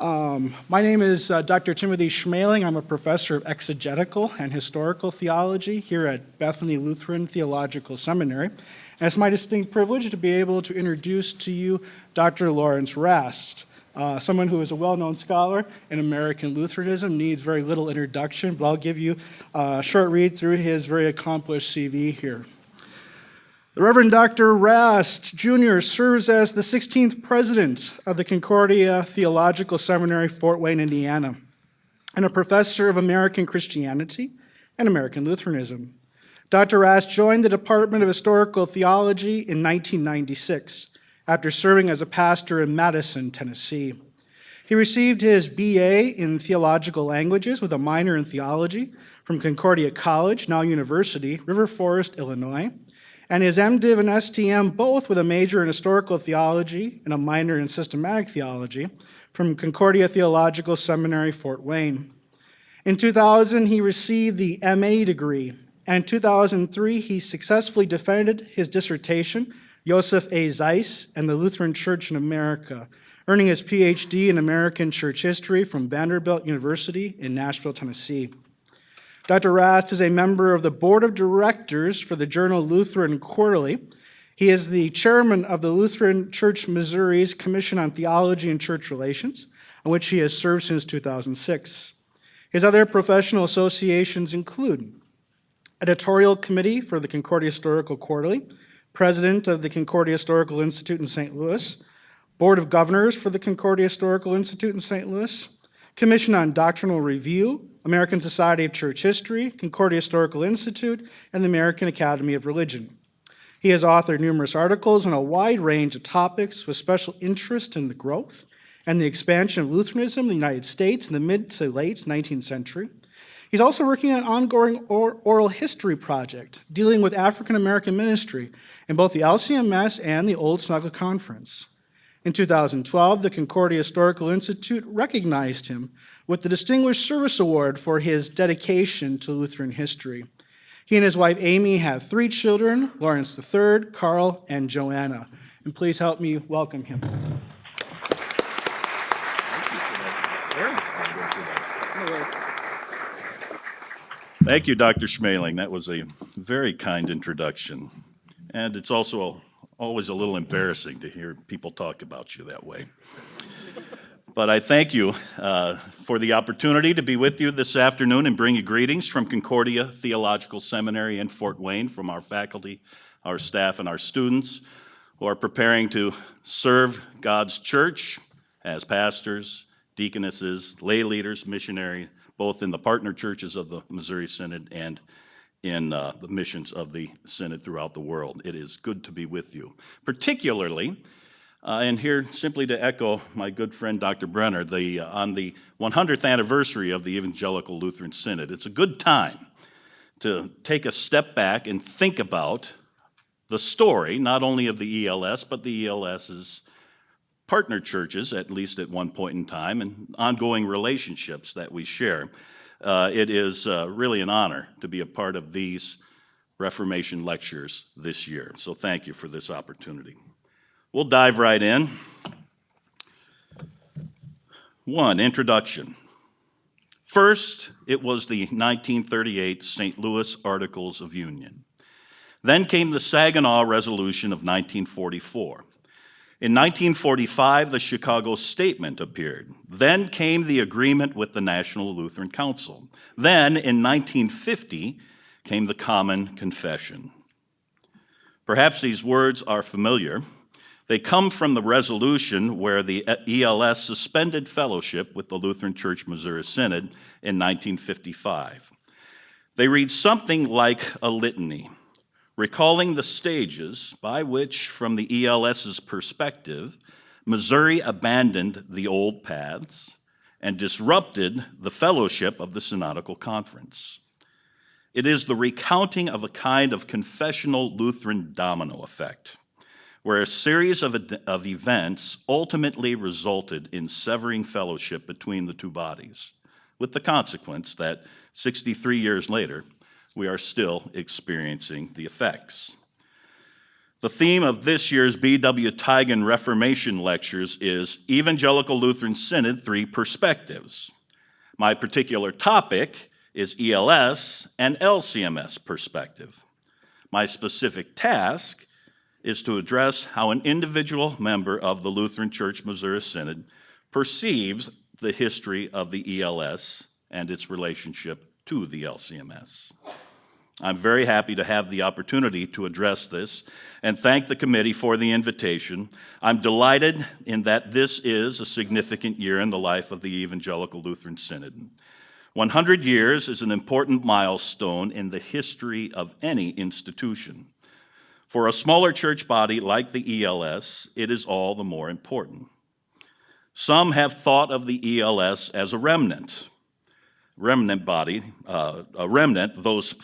My name is Dr. Timothy Schmaling. I'm a professor of exegetical and historical theology here at Bethany Lutheran Theological Seminary. And it's my distinct privilege to be able to introduce to you Dr. Lawrence Rast, someone who is a well-known scholar in American Lutheranism, needs very little introduction, but I'll give you a short read through his very accomplished CV here. The Reverend Dr. Rast, Jr. serves as the 16th president of the Concordia Theological Seminary, Fort Wayne, Indiana, and a professor of American Christianity and American Lutheranism. Dr. Rast joined the Department of Historical Theology in 1996 after serving as a pastor in Madison, Tennessee. He received his BA in Theological Languages with a minor in theology from Concordia College, now University, River Forest, Illinois, and his MDiv and STM both with a major in historical theology and a minor in systematic theology from Concordia Theological Seminary, Fort Wayne. In 2000, he received the MA degree, and in 2003, he successfully defended his dissertation, Joseph A. Zeiss and the Lutheran Church in America, earning his PhD in American Church History from Vanderbilt University in Nashville, Tennessee. Dr. Rast is a member of the Board of Directors for the journal Lutheran Quarterly. He is the chairman of the Lutheran Church Missouri's Commission on Theology and Church Relations, on which he has served since 2006. His other professional associations include Editorial Committee for the Concordia Historical Quarterly, President of the Concordia Historical Institute in St. Louis, Board of Governors for the Concordia Historical Institute in St. Louis, Commission on Doctrinal Review, American Society of Church History, Concordia Historical Institute, and the American Academy of Religion. He has authored numerous articles on a wide range of topics with special interest in the growth and the expansion of Lutheranism in the United States in the mid to late 19th century. He's also working on an ongoing oral history project dealing with African American ministry in both the LCMS and the Old Snuggle Conference. In 2012, the Concordia Historical Institute recognized him with the Distinguished Service Award for his dedication to Lutheran history. He and his wife Amy have 3 children, Lawrence III, Carl, and Joanna. And please help me welcome him. Thank you, Dr. Schmaling. That was a very kind introduction. And it's also always a little embarrassing to hear people talk about you that way. But I thank you for the opportunity to be with you this afternoon and bring you greetings from Concordia Theological Seminary in Fort Wayne, from our faculty, our staff, and our students who are preparing to serve God's church as pastors, deaconesses, lay leaders, missionaries, both in the partner churches of the Missouri Synod and in the missions of the Synod throughout the world. It is good to be with you, particularly, and here simply to echo my good friend Dr. Brenner, on the 100th anniversary of the Evangelical Lutheran Synod. It's a good time to take a step back and think about the story, not only of the ELS, but the ELS's partner churches, at least at one point in time, and ongoing relationships that we share. It is really an honor to be a part of these Reformation lectures this year. So thank you for this opportunity. We'll dive right in. 1, introduction. First, it was the 1938 St. Louis Articles of Union. Then came the Saginaw Resolution of 1944. In 1945, the Chicago Statement appeared. Then came the agreement with the National Lutheran Council. Then, in 1950, came the Common Confession. Perhaps these words are familiar. They come from the resolution where the ELS suspended fellowship with the Lutheran Church Missouri Synod in 1955. They read something like a litany, recalling the stages by which, from the ELS's perspective, Missouri abandoned the old paths and disrupted the fellowship of the Synodical Conference. It is the recounting of a kind of confessional Lutheran domino effect, where a series of events ultimately resulted in severing fellowship between the two bodies, with the consequence that 63 years later, we are still experiencing the effects. The theme of this year's B.W. Tigan Reformation lectures is Evangelical Lutheran Synod, Three Perspectives. My particular topic is ELS and LCMS perspective. My specific task is to address how an individual member of the Lutheran Church Missouri Synod perceives the history of the ELS and its relationship to the LCMS. I'm very happy to have the opportunity to address this and thank the committee for the invitation. I'm delighted in that this is a significant year in the life of the Evangelical Lutheran Synod. 100 years is an important milestone in the history of any institution. For a smaller church body like the ELS, it is all the more important. Some have thought of the ELS as a remnant body, a remnant, those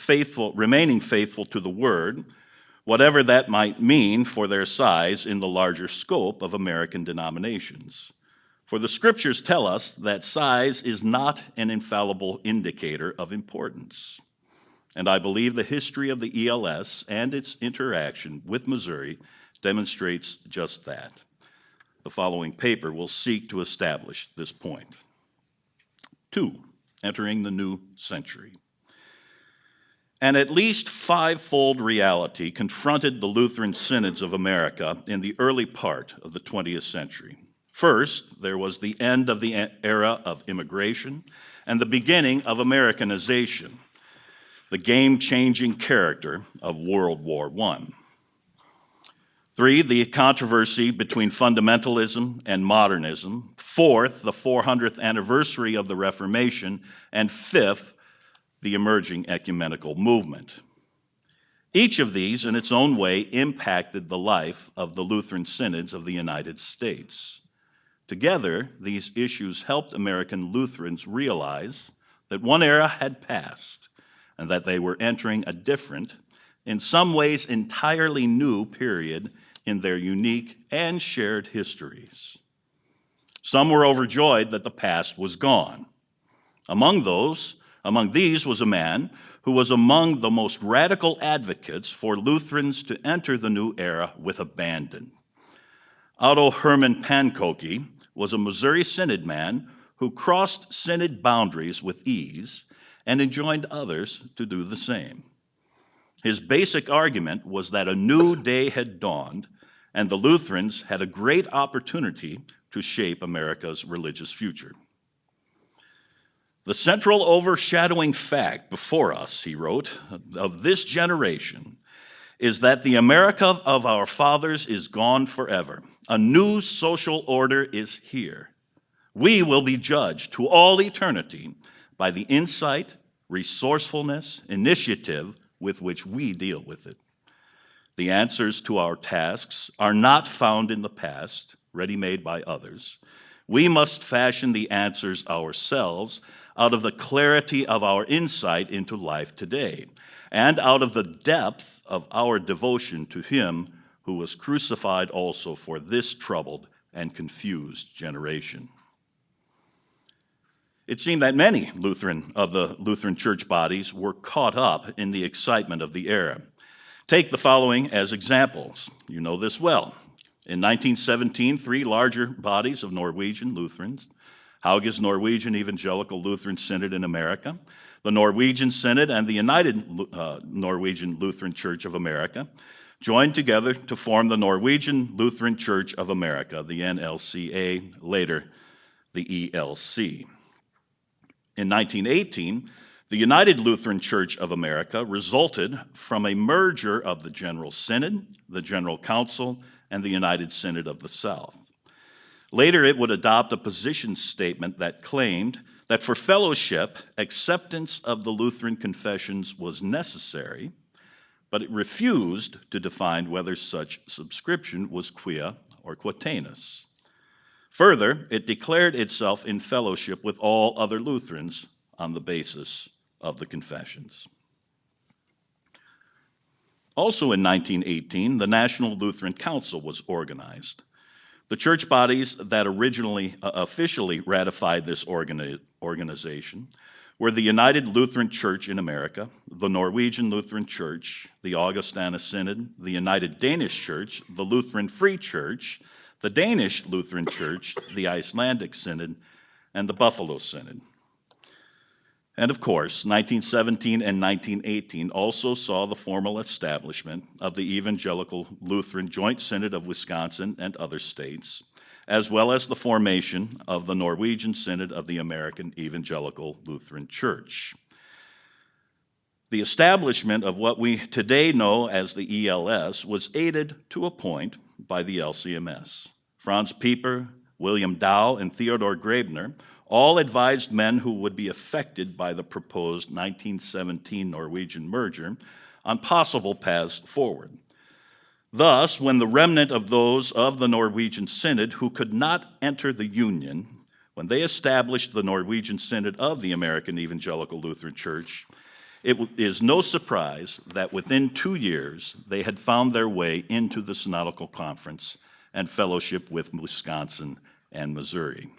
remaining faithful to the Word, whatever that might mean for their size in the larger scope of American denominations. For the Scriptures tell us that size is not an infallible indicator of importance. And I believe the history of the ELS and its interaction with Missouri demonstrates just that. The following paper will seek to establish this point. 2. Entering the new century. An at least five-fold reality confronted the Lutheran synods of America in the early part of the 20th century. First, there was the end of the era of immigration and the beginning of Americanization, the game-changing character of World War I. 3, the controversy between fundamentalism and modernism. 4th, the 400th anniversary of the Reformation. And 5th, the emerging ecumenical movement. Each of these, in its own way, impacted the life of the Lutheran synods of the United States. Together, these issues helped American Lutherans realize that one era had passed and that they were entering a different, in some ways entirely new period in their unique and shared histories. Some were overjoyed that the past was gone. Among these was a man who was among the most radical advocates for Lutherans to enter the new era with abandon. Otto Hermann Pankoke was a Missouri Synod man who crossed Synod boundaries with ease and enjoined others to do the same. His basic argument was that a new day had dawned and the Lutherans had a great opportunity to shape America's religious future. The central overshadowing fact before us, he wrote, of this generation is that the America of our fathers is gone forever. A new social order is here. We will be judged to all eternity by the insight, resourcefulness, initiative with which we deal with it. The answers to our tasks are not found in the past, ready-made by others. We must fashion the answers ourselves out of the clarity of our insight into life today, and out of the depth of our devotion to Him who was crucified also for this troubled and confused generation. It seemed that many of the Lutheran church bodies were caught up in the excitement of the era. Take the following as examples. You know this well. In 1917, 3 larger bodies of Norwegian Lutherans, Hauge's Norwegian Evangelical Lutheran Synod in America, the Norwegian Synod and the United Norwegian Lutheran Church of America, joined together to form the Norwegian Lutheran Church of America, the NLCA, later the ELC. In 1918, the United Lutheran Church of America resulted from a merger of the General Synod, the General Council, and the United Synod of the South. Later, it would adopt a position statement that claimed that for fellowship, acceptance of the Lutheran confessions was necessary, but it refused to define whether such subscription was quia or quatenus. Further, it declared itself in fellowship with all other Lutherans on the basis of the confessions. Also in 1918, the National Lutheran Council was organized. The church bodies that originally officially ratified this organization were the United Lutheran Church in America, the Norwegian Lutheran Church, the Augustana Synod, the United Danish Church, the Lutheran Free Church, the Danish Lutheran Church, the Icelandic Synod, and the Buffalo Synod. And of course, 1917 and 1918 also saw the formal establishment of the Evangelical Lutheran Joint Synod of Wisconsin and other states, as well as the formation of the Norwegian Synod of the American Evangelical Lutheran Church. The establishment of what we today know as the ELS was aided to a point by the LCMS. Franz Pieper, William Dow, and Theodor Graebner all advised men who would be affected by the proposed 1917 Norwegian merger on possible paths forward. Thus, when the remnant of those of the Norwegian Synod who could not enter the Union, when they established the Norwegian Synod of the American Evangelical Lutheran Church, it is no surprise that within 2 years they had found their way into the Synodical Conference and fellowship with Wisconsin and Missouri.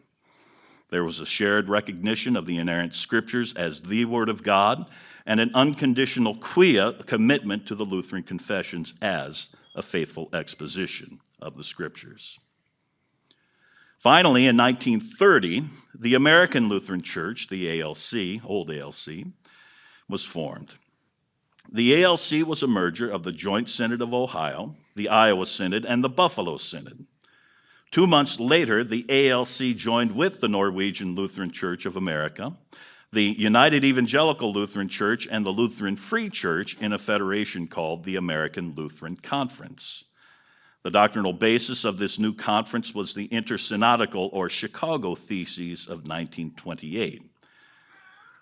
There was a shared recognition of the inerrant scriptures as the Word of God and an unconditional commitment to the Lutheran confessions as a faithful exposition of the scriptures. Finally, in 1930, the American Lutheran Church, the ALC, old ALC, was formed. The ALC was a merger of the Joint Synod of Ohio, the Iowa Synod, and the Buffalo Synod. 2 months later, the ALC joined with the Norwegian Lutheran Church of America, the United Evangelical Lutheran Church, and the Lutheran Free Church in a federation called the American Lutheran Conference. The doctrinal basis of this new conference was the Intersynodical or Chicago Theses of 1928.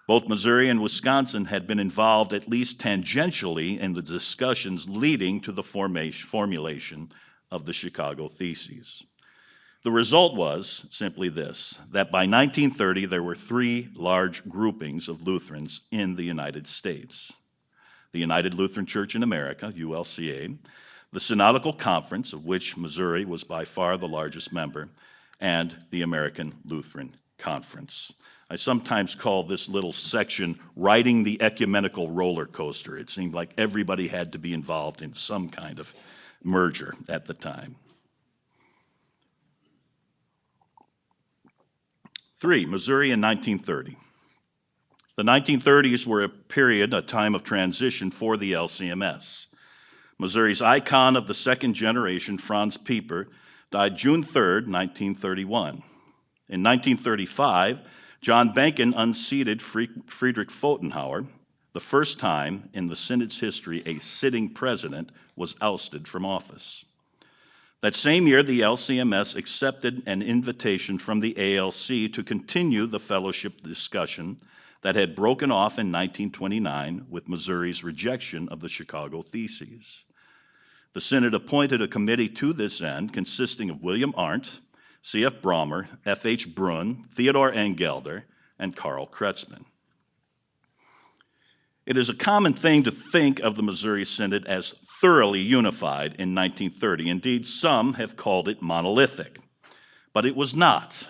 Both Missouri and Wisconsin had been involved at least tangentially in the discussions leading to the formulation of the Chicago Theses. The result was simply this, that by 1930 there were 3 large groupings of Lutherans in the United States: the United Lutheran Church in America, ULCA, the Synodical Conference, of which Missouri was by far the largest member, and the American Lutheran Conference. I sometimes call this little section riding the ecumenical roller coaster. It seemed like everybody had to be involved in some kind of merger at the time. 3, Missouri in 1930. The 1930s were a time of transition for the LCMS. Missouri's icon of the second generation, Franz Pieper, died June 3, 1931. In 1935, John Benken unseated Friedrich Pfotenhauer. The first time in the Synod's history a sitting president was ousted from office. That same year, the LCMS accepted an invitation from the ALC to continue the fellowship discussion that had broken off in 1929 with Missouri's rejection of the Chicago Theses. The Synod appointed a committee to this end consisting of William Arndt, C.F. Brommer, F.H. Brunn, Theodor Engelder, and Karl Kretzmann. It is a common thing to think of the Missouri Synod as thoroughly unified in 1930. Indeed, some have called it monolithic, but it was not.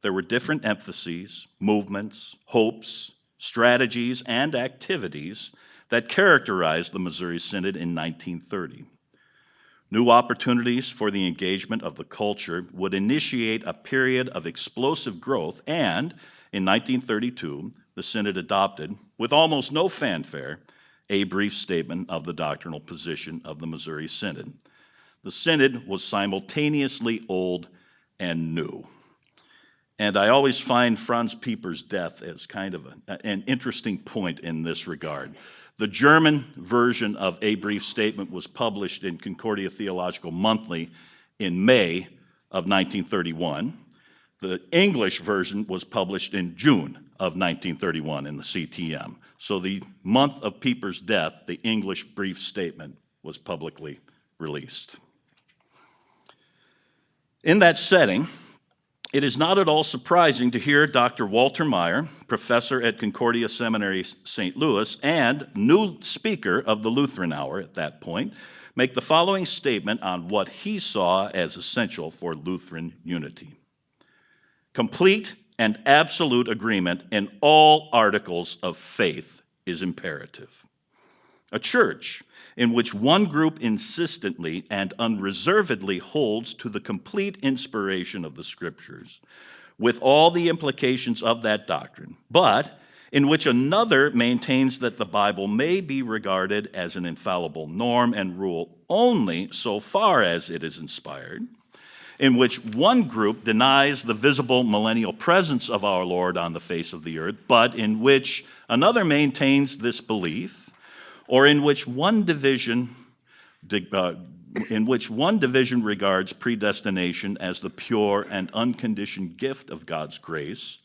There were different emphases, movements, hopes, strategies, and activities that characterized the Missouri Synod in 1930. New opportunities for the engagement of the culture would initiate a period of explosive growth, and in 1932, the Synod adopted, with almost no fanfare, a brief statement of the doctrinal position of the Missouri Synod. The Synod was simultaneously old and new. And I always find Franz Pieper's death as kind of an interesting point in this regard. The German version of A Brief Statement was published in Concordia Theological Monthly in May of 1931. The English version was published in June of 1931 in the CTM. So the month of Pieper's death, the English Brief Statement was publicly released. In that setting, it is not at all surprising to hear Dr. Walter Meyer, professor at Concordia Seminary, St. Louis, and new speaker of the Lutheran Hour at that point, make the following statement on what he saw as essential for Lutheran unity. Complete and absolute agreement in all articles of faith is imperative. A church in which one group insistently and unreservedly holds to the complete inspiration of the Scriptures, with all the implications of that doctrine, but in which another maintains that the Bible may be regarded as an infallible norm and rule only so far as it is inspired, in which one group denies the visible millennial presence of our Lord on the face of the earth, but in which another maintains this belief, or in which one division regards predestination as the pure and unconditioned gift of God's grace,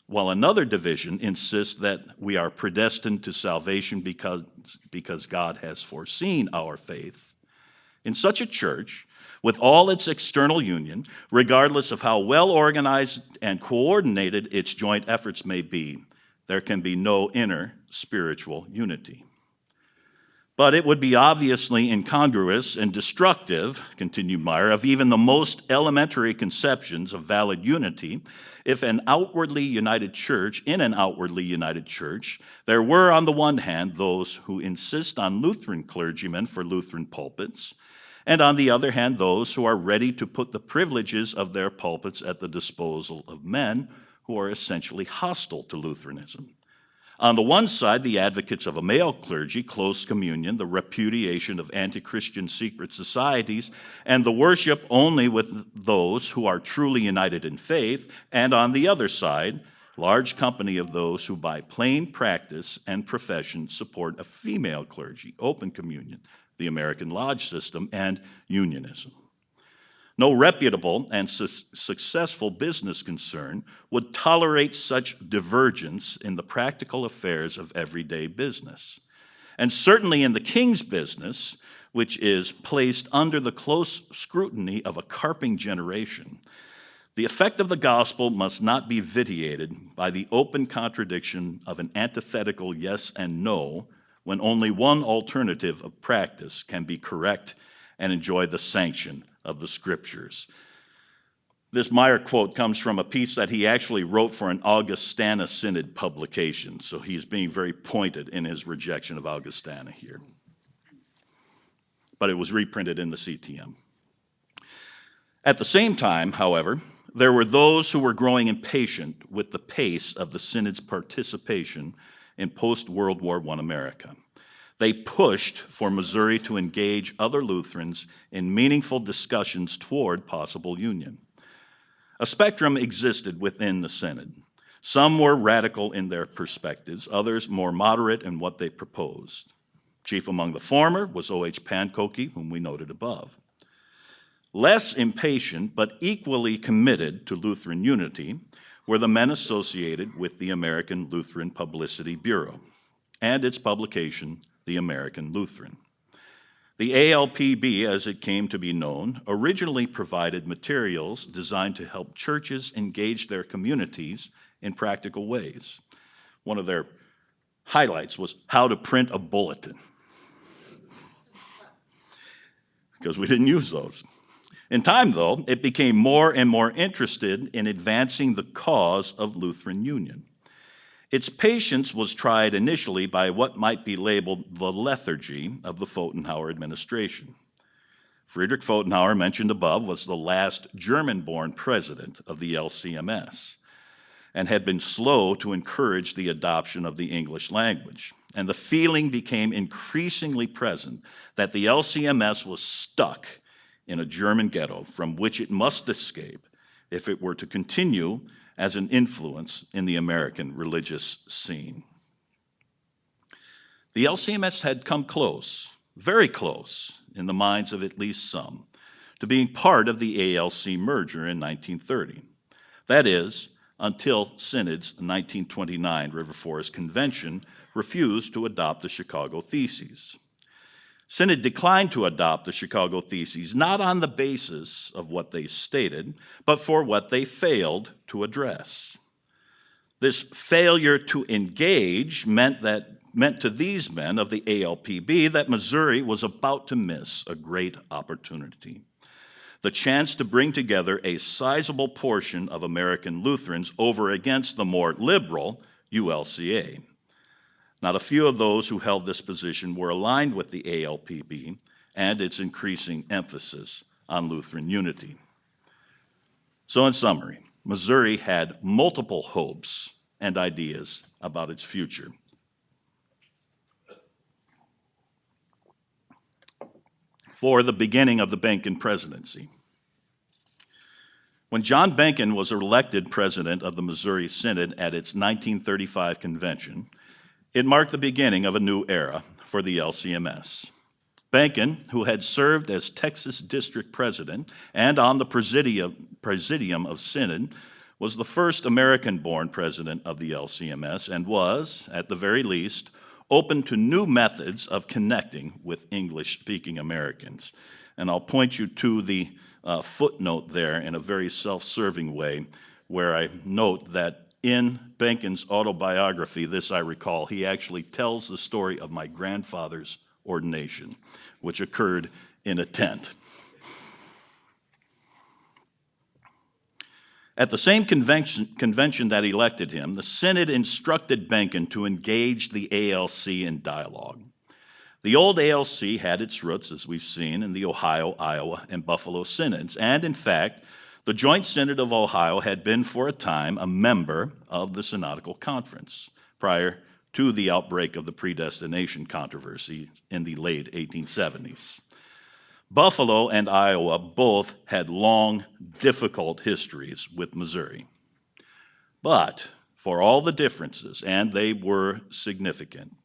while another division insists that we are predestined to salvation because God has foreseen our faith. In such a church, with all its external union, regardless of how well organized and coordinated its joint efforts may be, there can be no inner spiritual unity. But it would be obviously incongruous and destructive, continued Meyer, of even the most elementary conceptions of valid unity if in an outwardly united church, there were on the one hand those who insist on Lutheran clergymen for Lutheran pulpits, and on the other hand those who are ready to put the privileges of their pulpits at the disposal of men who are essentially hostile to Lutheranism. On the one side, the advocates of a male clergy, close communion, the repudiation of anti-Christian secret societies, and the worship only with those who are truly united in faith, and on the other side, large company of those who by plain practice and profession support a female clergy, open communion, the American Lodge system, and unionism. No reputable and successful business concern would tolerate such divergence in the practical affairs of everyday business. And certainly in the king's business, which is placed under the close scrutiny of a carping generation, the effect of the gospel must not be vitiated by the open contradiction of an antithetical yes and no, when only one alternative of practice can be correct and enjoy the sanction of the Scriptures. This Meyer quote comes from a piece that he actually wrote for an Augustana Synod publication, so he's being very pointed in his rejection of Augustana here. But it was reprinted in the CTM. At the same time, however, there were those who were growing impatient with the pace of the Synod's participation in post-World War I America. They pushed for Missouri to engage other Lutherans in meaningful discussions toward possible union. A spectrum existed within the Synod. Some were radical in their perspectives, others more moderate in what they proposed. Chief among the former was O.H. Pankoke, whom we noted above. Less impatient, but equally committed to Lutheran unity, were the men associated with the American Lutheran Publicity Bureau and its publication, The American Lutheran. The ALPB, as it came to be known, originally provided materials designed to help churches engage their communities in practical ways. One of their highlights was how to print a bulletin, because we didn't use those. In time, though, it became more and more interested in advancing the cause of Lutheran union. Its patience was tried initially by what might be labeled the lethargy of the Pfotenhauer administration. Friedrich Pfotenhauer, mentioned above, was the last German-born president of the LCMS and had been slow to encourage the adoption of the English language. And the feeling became increasingly present that the LCMS was stuck in a German ghetto from which it must escape if it were to continue as an influence in the American religious scene. The LCMS had come close, very close, in the minds of at least some, to being part of the ALC merger in 1930. That is, until Synod's 1929 River Forest Convention refused to adopt the Chicago Theses. Synod declined to adopt the Chicago Theses, not on the basis of what they stated, but for what they failed to address. This failure to engage meant to these men of the ALPB that Missouri was about to miss a great opportunity. the chance to bring together a sizable portion of American Lutherans over against the more liberal ULCA. Not a few of those who held this position were aligned with the ALPB and its increasing emphasis on Lutheran unity. So in summary, Missouri had multiple hopes and ideas about its future. For the beginning of the Benken presidency. When John Benken was elected president of the Missouri Synod at its 1935 convention, it marked the beginning of a new era for the LCMS. Benken, who had served as Texas district president and on the presidium of Synod, was the first American-born president of the LCMS and was, at the very least, open to new methods of connecting with English-speaking Americans. And I'll point you to the footnote there in a very self-serving way, where I note that in Benken's autobiography, this I recall, he actually tells the story of my grandfather's ordination, which occurred in a tent. At the same convention that elected him, the Synod instructed Benken to engage the ALC in dialogue. The old ALC had its roots, as we've seen, in the Ohio, Iowa, and Buffalo synods, and in fact, the Joint Synod of Ohio had been for a time a member of the Synodical Conference prior to the outbreak of the predestination controversy in the late 1870s. Buffalo and Iowa both had long, difficult histories with Missouri. But for all the differences, and they were significant,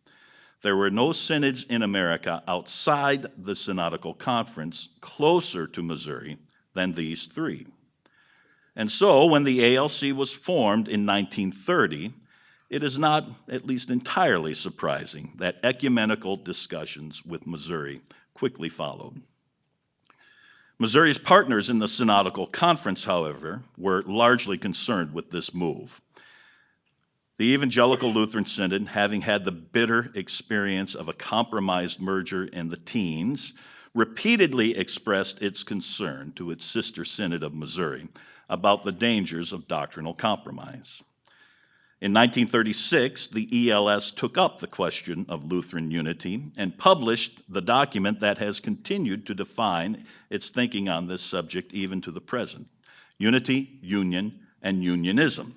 there were no synods in America outside the Synodical Conference closer to Missouri than these three. And so when the ALC was formed in 1930, it is not at least entirely surprising that ecumenical discussions with Missouri quickly followed. Missouri's partners in the Synodical Conference, however, were largely concerned with this move. The Evangelical Lutheran Synod, having had the bitter experience of a compromised merger in the teens, repeatedly expressed its concern to its sister synod of Missouri about the dangers of doctrinal compromise. In 1936, the ELS took up the question of Lutheran unity and published the document that has continued to define its thinking on this subject even to the present: Unity, Union, and Unionism.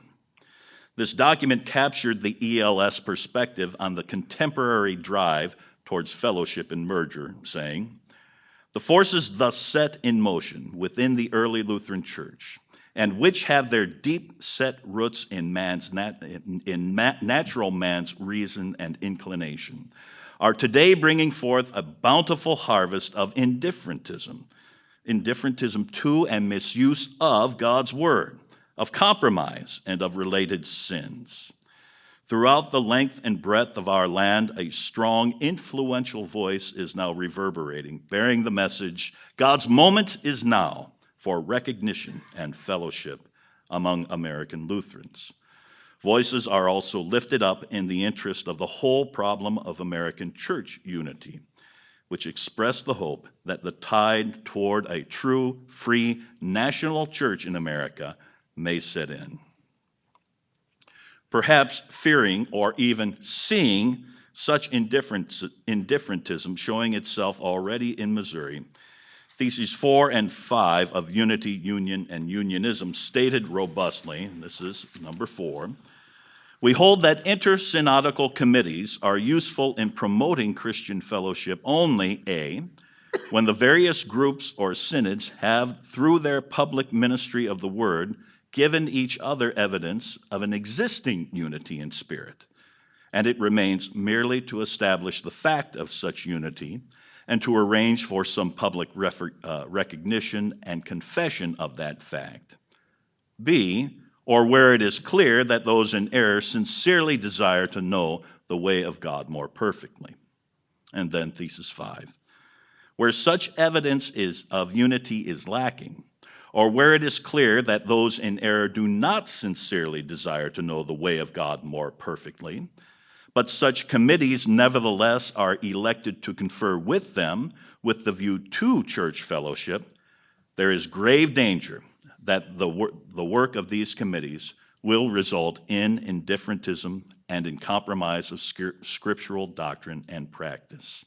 This document captured the ELS perspective on the contemporary drive towards fellowship and merger, saying, "The forces thus set in motion within the early Lutheran Church, and which have their deep-set roots in natural man's reason and inclination, are today bringing forth a bountiful harvest of indifferentism to and misuse of God's word, of compromise, and of related sins. Throughout the length and breadth of our land, a strong, influential voice is now reverberating, bearing the message, God's moment is now for recognition and fellowship among American Lutherans. Voices are also lifted up in the interest of the whole problem of American church unity, which express the hope that the tide toward a true, free, national church in America may set in." Perhaps fearing or even seeing such indifferentism showing itself already in Missouri, Theses 4 and 5 of Unity, Union, and Unionism stated robustly, and this is number 4, "We hold that intersynodical committees are useful in promoting Christian fellowship only, A, when the various groups or synods have, through their public ministry of the word, given each other evidence of an existing unity in spirit, and it remains merely to establish the fact of such unity and to arrange for some public recognition and confession of that fact. B, or where it is clear that those in error sincerely desire to know the way of God more perfectly." And then Thesis 5, "Where such evidence of unity is lacking, or where it is clear that those in error do not sincerely desire to know the way of God more perfectly, but such committees nevertheless are elected to confer with them with the view to church fellowship, there is grave danger that the work of these committees will result in indifferentism and in compromise of scriptural doctrine and practice.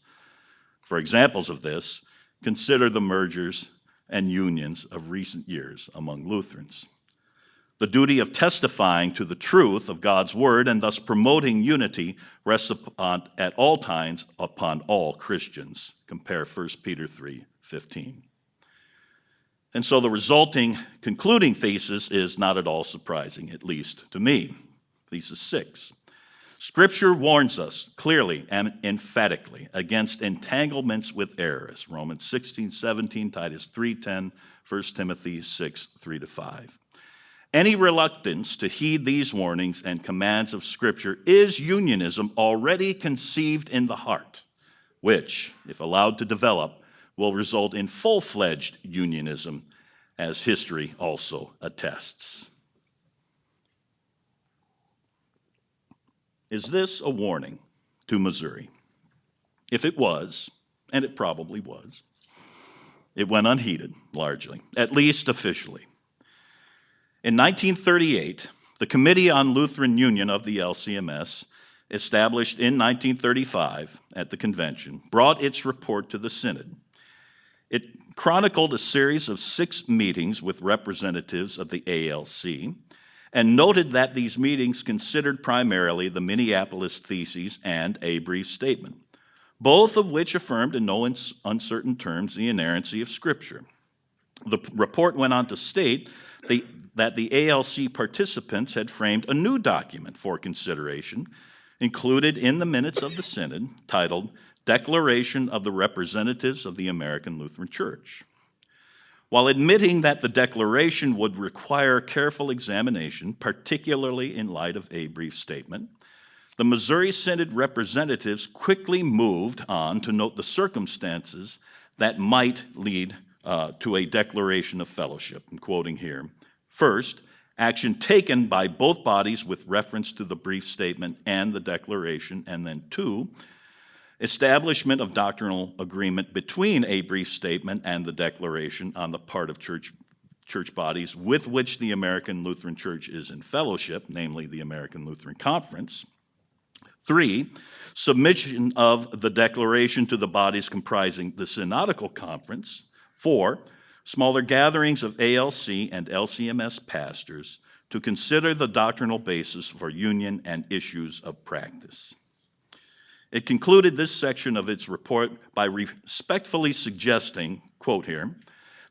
For examples of this, consider the mergers and unions of recent years among Lutherans. The duty of testifying to the truth of God's word and thus promoting unity rests at all times upon all Christians. Compare 1 Peter 3:15. And so the resulting concluding thesis is not at all surprising, at least to me. Thesis 6. Scripture warns us clearly and emphatically against entanglements with errors. Romans 16:17, Titus 3:10, 1 Timothy 6:3-5. Any reluctance to heed these warnings and commands of Scripture is unionism already conceived in the heart, which, if allowed to develop, will result in full-fledged unionism, as history also attests. Is this a warning to Missouri? If it was, and it probably was, it went unheeded, largely, at least officially. In 1938, the Committee on Lutheran Union of the LCMS, established in 1935 at the convention, brought its report to the Synod. It chronicled a series of 6 meetings with representatives of the ALC and noted that these meetings considered primarily the Minneapolis Theses and a brief statement, both of which affirmed in no uncertain terms the inerrancy of Scripture. The report went on to state that the ALC participants had framed a new document for consideration, included in the minutes of the Synod, titled Declaration of the Representatives of the American Lutheran Church. While admitting that the declaration would require careful examination, particularly in light of a brief statement, the Missouri Synod representatives quickly moved on to note the circumstances that might lead to a declaration of fellowship. I'm quoting here. First, action taken by both bodies with reference to the brief statement and the declaration, and then 2, establishment of doctrinal agreement between a brief statement and the declaration on the part of church bodies with which the American Lutheran Church is in fellowship, namely the American Lutheran Conference. 3, submission of the declaration to the bodies comprising the Synodical Conference. 4, smaller gatherings of ALC and LCMS pastors to consider the doctrinal basis for union and issues of practice. It concluded this section of its report by respectfully suggesting, quote here,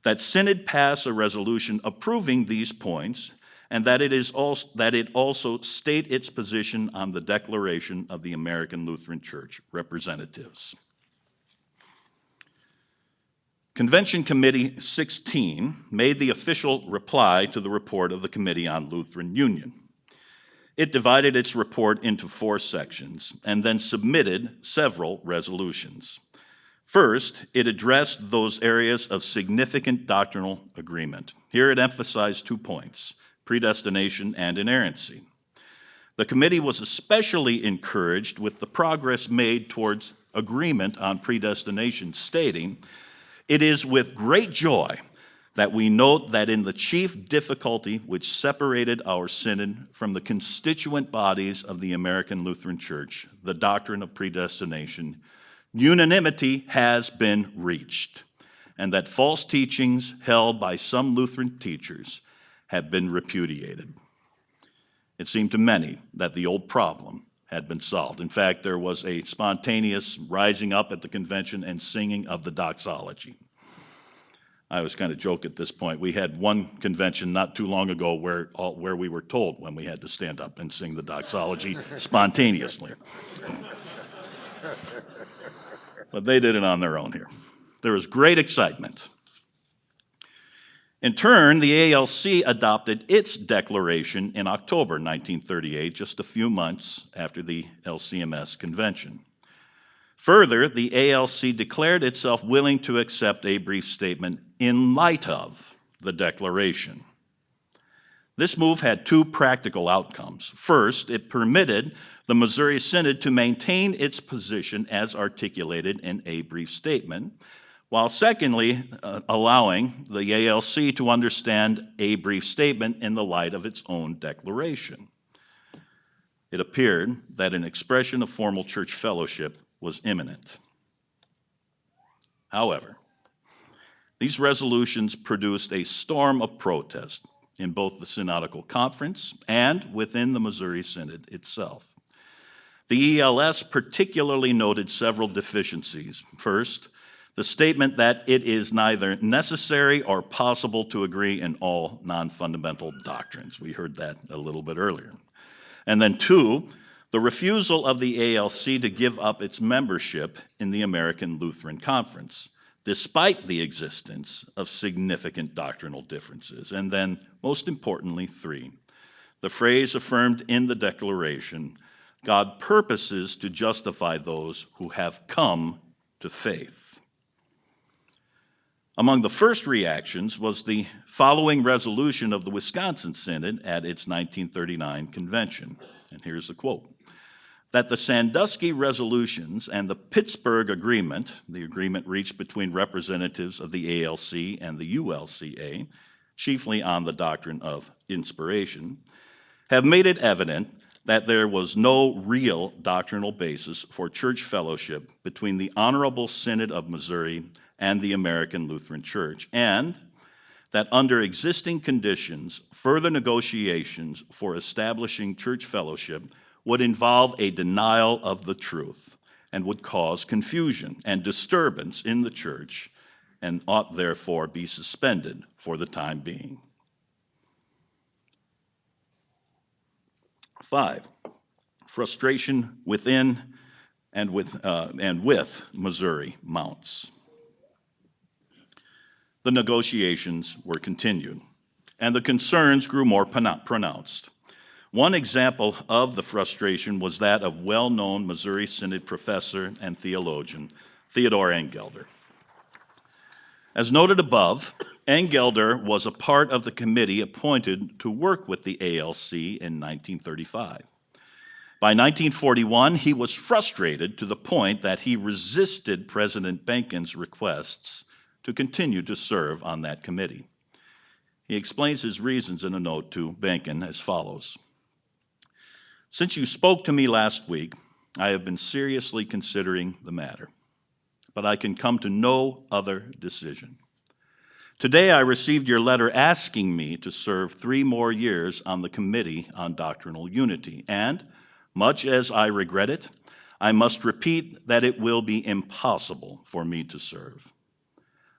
that Synod pass a resolution approving these points and that it also state its position on the declaration of the American Lutheran Church representatives. Convention Committee 16 made the official reply to the report of the Committee on Lutheran Union. It divided its report into 4 sections and then submitted several resolutions. First, it addressed those areas of significant doctrinal agreement. Here it emphasized 2 points, predestination and inerrancy. The committee was especially encouraged with the progress made towards agreement on predestination, stating, "It is with great joy that we note that in the chief difficulty which separated our synod from the constituent bodies of the American Lutheran Church, the doctrine of predestination, unanimity has been reached, and that false teachings held by some Lutheran teachers have been repudiated." It seemed to many that the old problem had been solved. In fact, there was a spontaneous rising up at the convention and singing of the doxology. I always kind of joke at this point. We had one convention not too long ago where we were told when we had to stand up and sing the doxology spontaneously. But they did it on their own here. There was great excitement. In turn, the ALC adopted its declaration in October 1938, just a few months after the LCMS convention. Further, the ALC declared itself willing to accept a brief statement in light of the declaration. This move had 2 practical outcomes. First, it permitted the Missouri Synod to maintain its position as articulated in a brief statement, while secondly, allowing the ALC to understand a brief statement in the light of its own declaration. It appeared that an expression of formal church fellowship was imminent. However, these resolutions produced a storm of protest in both the Synodical Conference and within the Missouri Synod itself. The ELS particularly noted several deficiencies. First, the statement that it is neither necessary or possible to agree in all non-fundamental doctrines. We heard that a little bit earlier. And then two, the refusal of the ALC to give up its membership in the American Lutheran Conference, despite the existence of significant doctrinal differences. And then, most importantly, three, the phrase affirmed in the declaration, God purposes to justify those who have come to faith. Among the first reactions was the following resolution of the Wisconsin Synod at its 1939 convention. And here's the quote: that the Sandusky resolutions and the Pittsburgh agreement, the agreement reached between representatives of the ALC and the ULCA, chiefly on the doctrine of inspiration, have made it evident that there was no real doctrinal basis for church fellowship between the Honorable Synod of Missouri and the American Lutheran Church, and that under existing conditions, further negotiations for establishing church fellowship would involve a denial of the truth and would cause confusion and disturbance in the church and ought therefore be suspended for the time being. 5, frustration within and with Missouri mounts. The negotiations were continued, and the concerns grew more pronounced. One example of the frustration was that of well-known Missouri Synod professor and theologian Theodore Engelder. As noted above, Engelder was a part of the committee appointed to work with the ALC in 1935. By 1941, he was frustrated to the point that he resisted President Benken's requests to continue to serve on that committee. He explains his reasons in a note to Benken as follows: since you spoke to me last week, I have been seriously considering the matter, but I can come to no other decision. Today I received your letter asking me to serve 3 more years on the Committee on Doctrinal Unity, and much as I regret it, I must repeat that it will be impossible for me to serve.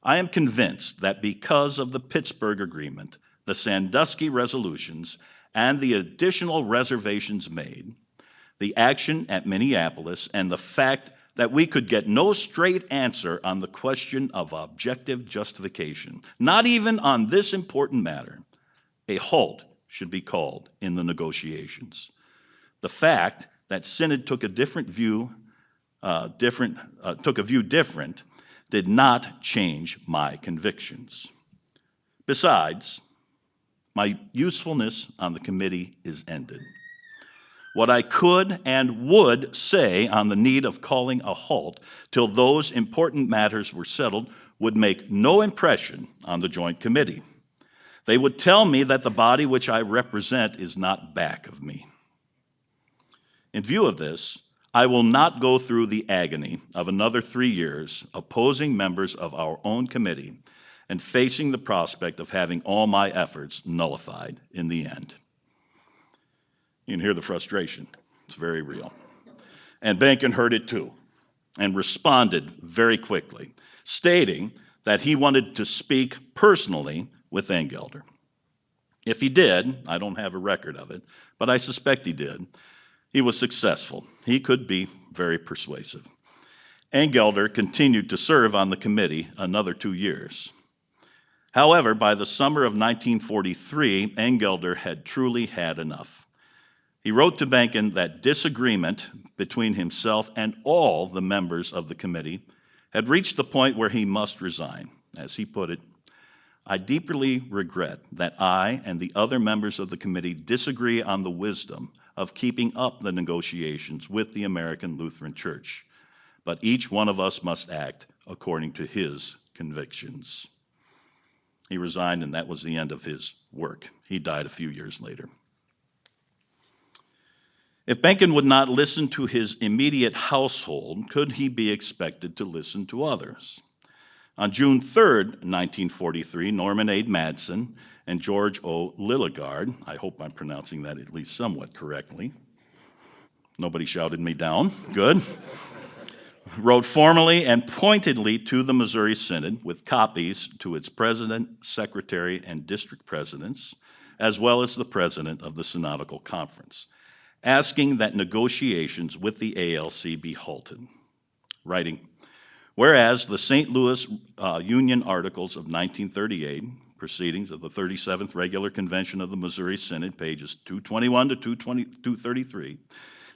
I am convinced that because of the Pittsburgh Agreement, the Sandusky resolutions, and the additional reservations made, the action at Minneapolis, and the fact that we could get no straight answer on the question of objective justification, not even on this important matter, a halt should be called in the negotiations. The fact that Synod took a different view, did not change my convictions. Besides, my usefulness on the committee is ended. What I could and would say on the need of calling a halt till those important matters were settled would make no impression on the Joint Committee. They would tell me that the body which I represent is not back of me. In view of this, I will not go through the agony of another 3 years opposing members of our own committee and facing the prospect of having all my efforts nullified in the end. You can hear the frustration. It's very real. And Benken heard it too and responded very quickly, stating that he wanted to speak personally with Engelder. If he did, I don't have a record of it, but I suspect he did, he was successful. He could be very persuasive. Engelder continued to serve on the committee another 2 years. However, by the summer of 1943, Engelder had truly had enough. He wrote to Benken that disagreement between himself and all the members of the committee had reached the point where he must resign. As he put it, I deeply regret that I and the other members of the committee disagree on the wisdom of keeping up the negotiations with the American Lutheran Church, but each one of us must act according to his convictions. He resigned, and that was the end of his work. He died a few years later. If Bacon would not listen to his immediate household, could he be expected to listen to others? On June 3rd, 1943, Norman A. Madsen and George O. Lilligard, I hope I'm pronouncing that at least somewhat correctly. Nobody shouted me down. Good. Wrote formally and pointedly to the Missouri Synod with copies to its president, secretary, and district presidents, as well as the president of the Synodical Conference, asking that negotiations with the ALC be halted. Writing, whereas the St. Louis Union Articles of 1938, Proceedings of the 37th Regular Convention of the Missouri Synod, pages 221 to 233,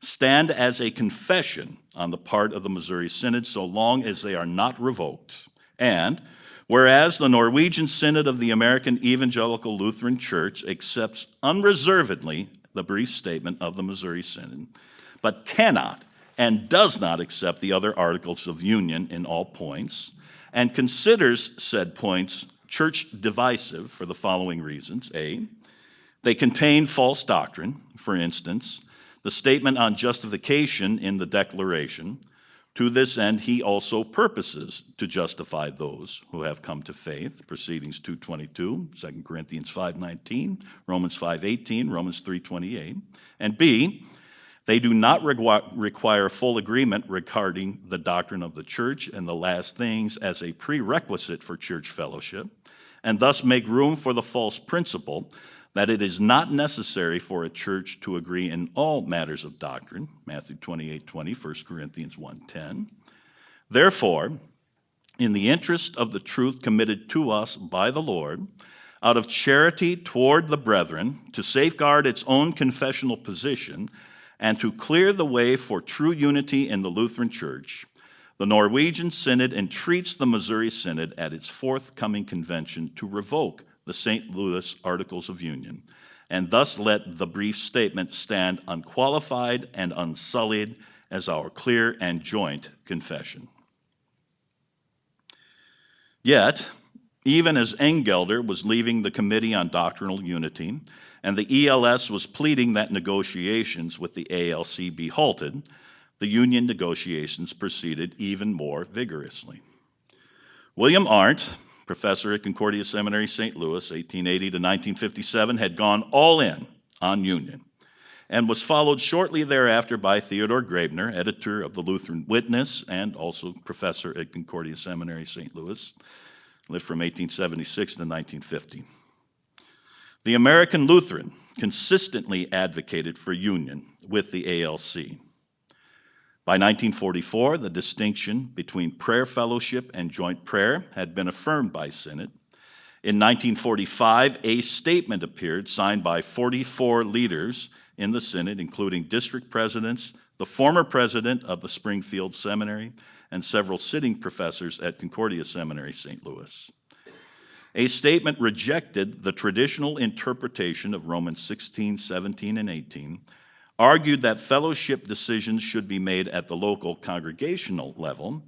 stand as a confession on the part of the Missouri Synod so long as they are not revoked. And whereas the Norwegian Synod of the American Evangelical Lutheran Church accepts unreservedly the brief statement of the Missouri Synod, but cannot and does not accept the other Articles of Union in all points, and considers said points church divisive for the following reasons. A, they contain false doctrine. For instance, the statement on justification in the Declaration. To this end, he also purposes to justify those who have come to faith. Proceedings 222, 2 Corinthians 5:19, Romans 5:18, Romans 3:28. And B, they do not require full agreement regarding the doctrine of the church and the last things as a prerequisite for church fellowship, and thus make room for the false principle that it is not necessary for a church to agree in all matters of doctrine, Matthew 28:20, 1 Corinthians 1:10. Therefore, in the interest of the truth committed to us by the Lord, out of charity toward the brethren, to safeguard its own confessional position, and to clear the way for true unity in the Lutheran Church, the Norwegian Synod entreats the Missouri Synod at its forthcoming convention to revoke the St. Louis Articles of Union, and thus let the brief statement stand unqualified and unsullied as our clear and joint confession. Yet, even as Engelder was leaving the Committee on Doctrinal Unity, and the ELS was pleading that negotiations with the ALC be halted, the union negotiations proceeded even more vigorously. William Arndt, professor at Concordia Seminary, St. Louis, 1880 to 1957, had gone all in on union, and was followed shortly thereafter by Theodore Graebner, editor of the Lutheran Witness and also professor at Concordia Seminary, St. Louis, lived from 1876 to 1950. The American Lutheran consistently advocated for union with the ALC. By 1944, the distinction between prayer fellowship and joint prayer had been affirmed by Synod. In 1945, a statement appeared signed by 44 leaders in the Synod, including district presidents, the former president of the Springfield Seminary, and several sitting professors at Concordia Seminary, St. Louis. A statement rejected the traditional interpretation of Romans 16, 17, and 18, argued that fellowship decisions should be made at the local congregational level,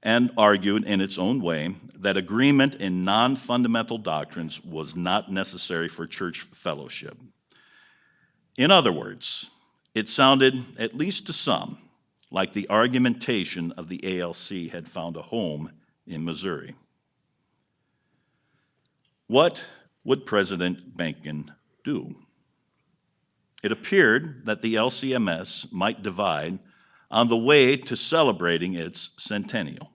and argued in its own way that agreement in non-fundamental doctrines was not necessary for church fellowship. In other words, it sounded, at least to some, like the argumentation of the ALC had found a home in Missouri. What would President Bacon do? It appeared that the LCMS might divide on the way to celebrating its centennial.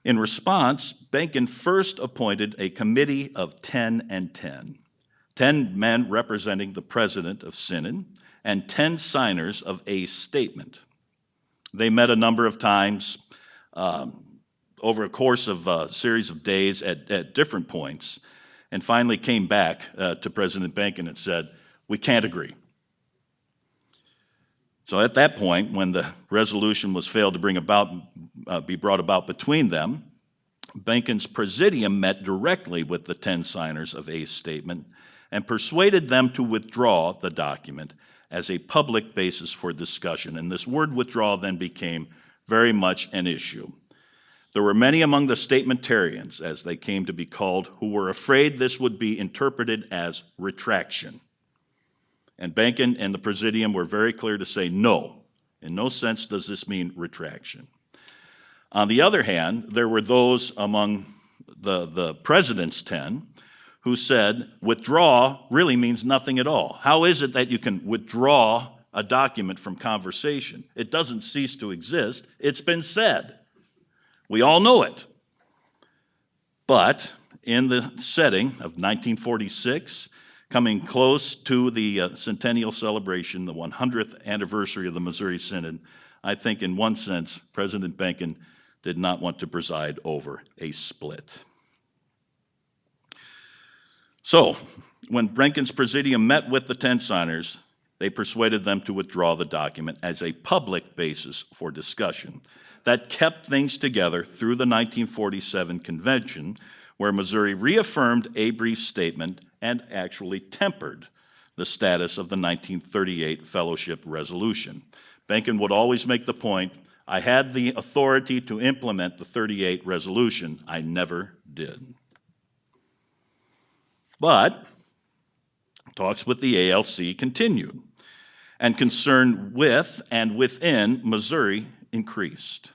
In response, Bacon first appointed a committee of 10 and 10, 10 men representing the president of Synod and 10 signers of a statement. They met a number of times over a course of a series of days at different points, and finally came back to President Bacon and said, "We can't agree." So at that point, when the resolution was failed to be brought about between them, Bacon's presidium met directly with the 10 signers of a statement and persuaded them to withdraw the document as a public basis for discussion. And this word withdraw then became very much an issue. There were many among the statementarians, as they came to be called, who were afraid this would be interpreted as retraction. And Bacon and the Presidium were very clear to say, no, in no sense does this mean retraction. On the other hand, there were those among the President's 10 who said, withdraw really means nothing at all. How is it that you can withdraw a document from conversation? It doesn't cease to exist. It's been said. We all know it. But in the setting of 1946, coming close to the centennial celebration, the 100th anniversary of the Missouri Synod, I think in one sense, President Bacon did not want to preside over a split. So, when Bacon's Presidium met with the 10 signers, they persuaded them to withdraw the document as a public basis for discussion. That kept things together through the 1947 convention, where Missouri reaffirmed a brief statement and actually tempered the status of the 1938 Fellowship Resolution. Bacon would always make the point, I had the authority to implement the 38 resolution. I never did. But talks with the ALC continued, and concern with and within Missouri increased.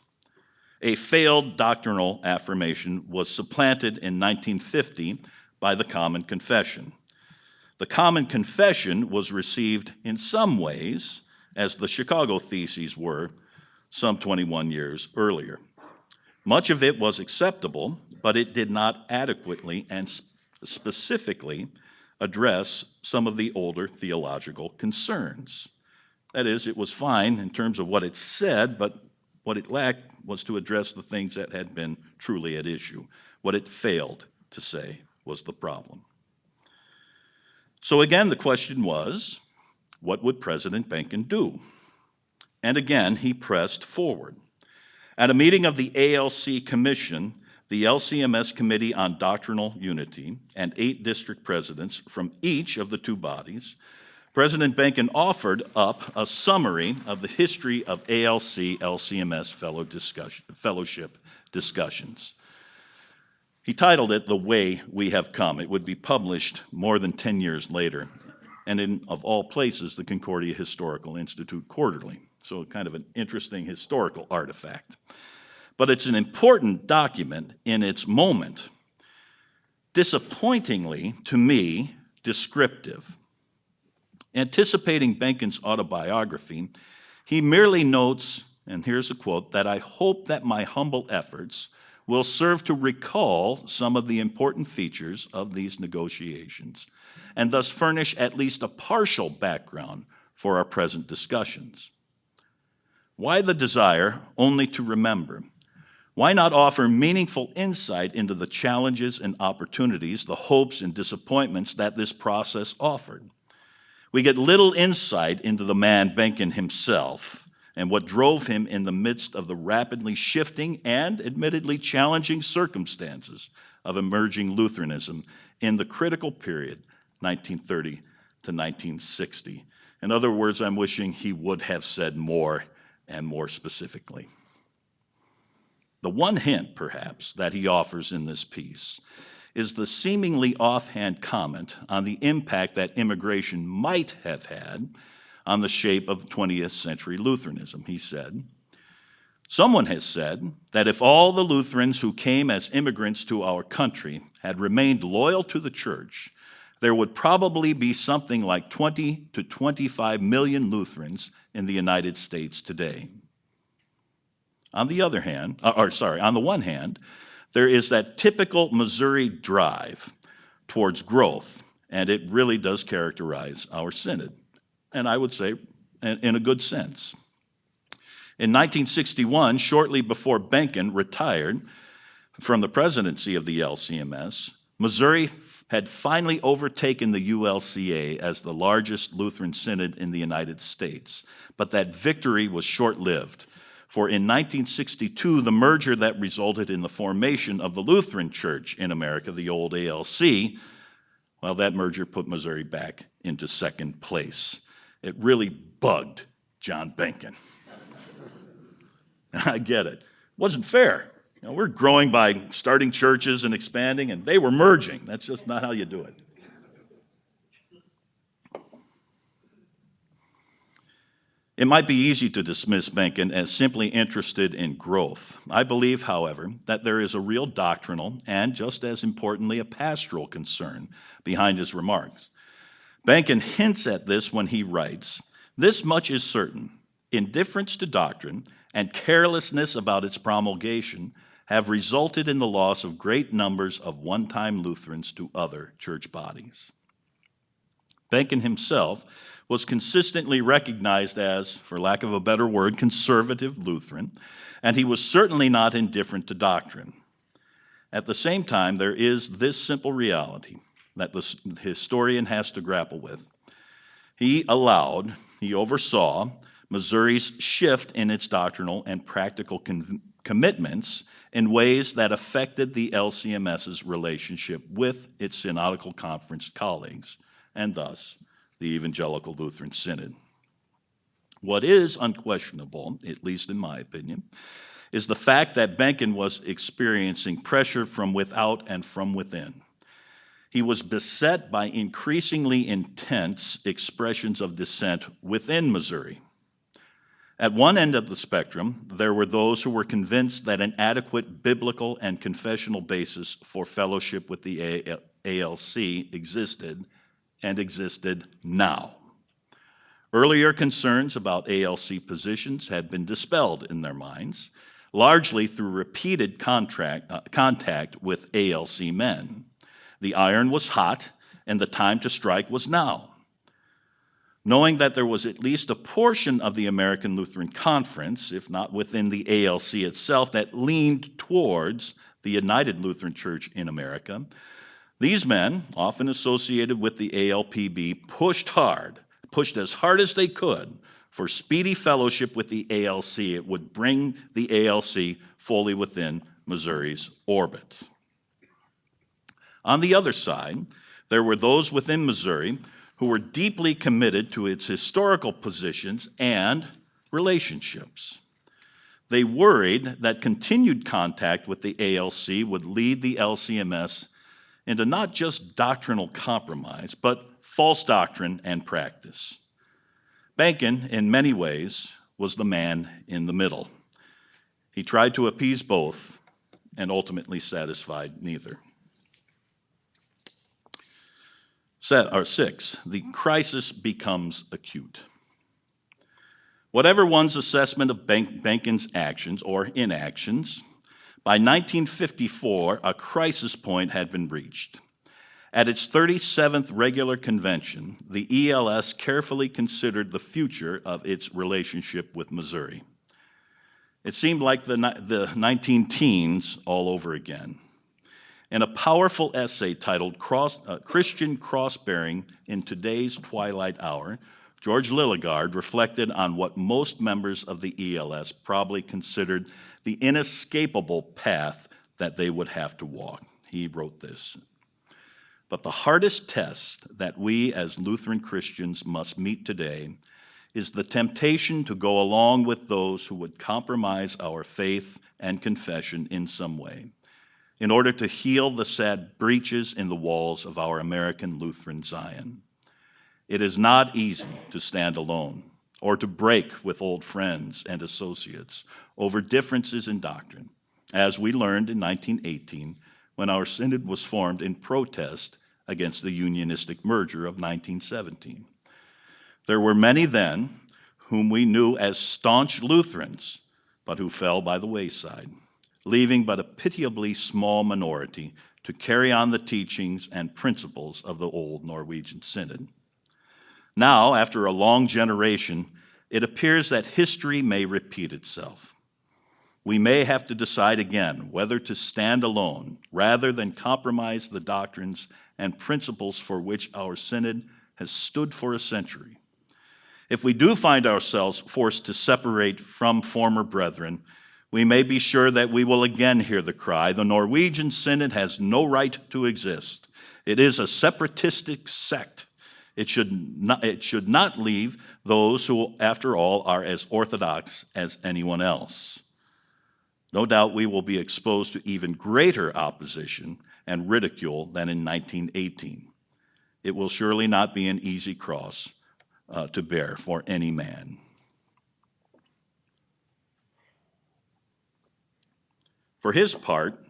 A failed doctrinal affirmation was supplanted in 1950 by the Common Confession. The Common Confession was received in some ways as the Chicago Theses were some 21 years earlier. Much of it was acceptable, but it did not adequately and specifically address some of the older theological concerns. That is, it was fine in terms of what it said, but what it lacked was to address the things that had been truly at issue. What it failed to say was the problem. So again, the question was, what would President Bacon do? And again, he pressed forward. At a meeting of the ALC Commission, the LCMS Committee on Doctrinal Unity, and 8 district presidents from each of the 2 bodies, President Bacon offered up a summary of the history of ALC-LCMS fellowship discussions. He titled it, The Way We Have Come. It would be published more than 10 years later, and in, of all places, the Concordia Historical Institute Quarterly. So kind of an interesting historical artifact. But it's an important document in its moment. Disappointingly, to me, descriptive. Anticipating Bacon's autobiography, he merely notes, and here's a quote, that I hope that my humble efforts will serve to recall some of the important features of these negotiations, and thus furnish at least a partial background for our present discussions. Why the desire only to remember? Why not offer meaningful insight into the challenges and opportunities, the hopes and disappointments that this process offered? We get little insight into the man Bacon himself and what drove him in the midst of the rapidly shifting and admittedly challenging circumstances of emerging Lutheranism in the critical period, 1930 to 1960. In other words, I'm wishing he would have said more and more specifically. The one hint, perhaps, that he offers in this piece is the seemingly offhand comment on the impact that immigration might have had on the shape of 20th century Lutheranism. He said, someone has said that if all the Lutherans who came as immigrants to our country had remained loyal to the church, there would probably be something like 20 to 25 million Lutherans in the United States today. On the one hand, there is that typical Missouri drive towards growth, and it really does characterize our synod, and I would say in a good sense. In 1961, shortly before Bacon retired from the presidency of the LCMS, Missouri had finally overtaken the ULCA as the largest Lutheran synod in the United States, but that victory was short-lived. For in 1962, the merger that resulted in the formation of the Lutheran Church in America, the old ALC, well, that merger put Missouri back into second place. It really bugged John Bacon. I get it. It wasn't fair. We're growing by starting churches and expanding, and they were merging. That's just not how you do it. It might be easy to dismiss Benken as simply interested in growth. I believe, however, that there is a real doctrinal and, just as importantly, a pastoral concern behind his remarks. Benken hints at this when he writes, "This much is certain: indifference to doctrine and carelessness about its promulgation have resulted in the loss of great numbers of one-time Lutherans to other church bodies." Benken himself was consistently recognized as, for lack of a better word, conservative Lutheran, and he was certainly not indifferent to doctrine. At the same time, there is this simple reality that the historian has to grapple with. He oversaw Missouri's shift in its doctrinal and practical commitments in ways that affected the LCMS's relationship with its synodical conference colleagues, and thus the Evangelical Lutheran Synod. What is unquestionable, at least in my opinion, is the fact that Benken was experiencing pressure from without and from within. He was beset by increasingly intense expressions of dissent within Missouri. At one end of the spectrum, there were those who were convinced that an adequate biblical and confessional basis for fellowship with the ALC existed, and existed now. Earlier concerns about ALC positions had been dispelled in their minds, largely through repeated contact with ALC men. The iron was hot, and the time to strike was now. Knowing that there was at least a portion of the American Lutheran Conference, if not within the ALC itself, that leaned towards the United Lutheran Church in America, these men, often associated with the ALPB, pushed as hard as they could for speedy fellowship with the ALC. It would bring the ALC fully within Missouri's orbit. On the other side, there were those within Missouri who were deeply committed to its historical positions and relationships. They worried that continued contact with the ALC would lead the LCMS into not just doctrinal compromise, but false doctrine and practice. Benken, in many ways, was the man in the middle. He tried to appease both and ultimately satisfied neither. 6, the crisis becomes acute. Whatever one's assessment of Benken's actions or inactions, by 1954, a crisis point had been reached. At its 37th regular convention, the ELS carefully considered the future of its relationship with Missouri. It seemed like the 19-teens all over again. In a powerful essay titled Christian Cross-Bearing in Today's Twilight Hour, George Lilligard reflected on what most members of the ELS probably considered the inescapable path that they would have to walk. He wrote this: "But the hardest test that we as Lutheran Christians must meet today is the temptation to go along with those who would compromise our faith and confession in some way in order to heal the sad breaches in the walls of our American Lutheran Zion. It is not easy to stand alone or to break with old friends and associates over differences in doctrine, as we learned in 1918 when our synod was formed in protest against the unionistic merger of 1917. There were many then whom we knew as staunch Lutherans, but who fell by the wayside, leaving but a pitiably small minority to carry on the teachings and principles of the old Norwegian Synod. Now, after a long generation, it appears that history may repeat itself. We may have to decide again whether to stand alone rather than compromise the doctrines and principles for which our synod has stood for a century. If we do find ourselves forced to separate from former brethren, we may be sure that we will again hear the cry, "The Norwegian Synod has no right to exist. It is a separatistic sect. It should not leave those who, after all, are as orthodox as anyone else." no doubt we will be exposed to even greater opposition and ridicule than in 1918. It will surely not be an easy cross to bear for any man. For his part,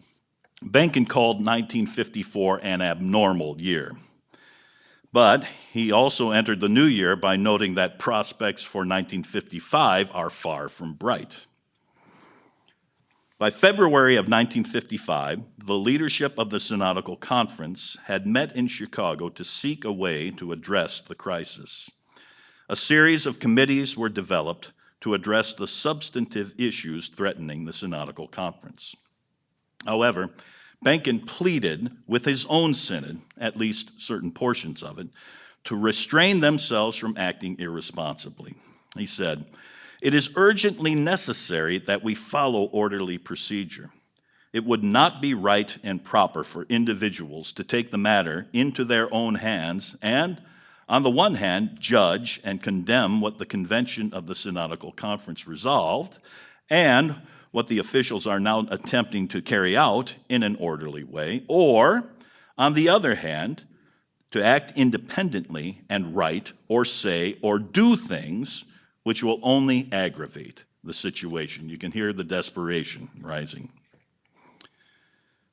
Benken called 1954 an abnormal year. But he also entered the new year by noting that prospects for 1955 are far from bright. By February of 1955, the leadership of the Synodical Conference had met in Chicago to seek a way to address the crisis. A series of committees were developed to address the substantive issues threatening the Synodical Conference. However, Benken pleaded with his own synod, at least certain portions of it, to restrain themselves from acting irresponsibly. He said, "It is urgently necessary that we follow orderly procedure. It would not be right and proper for individuals to take the matter into their own hands and, on the one hand, judge and condemn what the convention of the Synodical Conference resolved, and what the officials are now attempting to carry out in an orderly way, or, on the other hand, to act independently and write or say or do things which will only aggravate the situation." You can hear the desperation rising.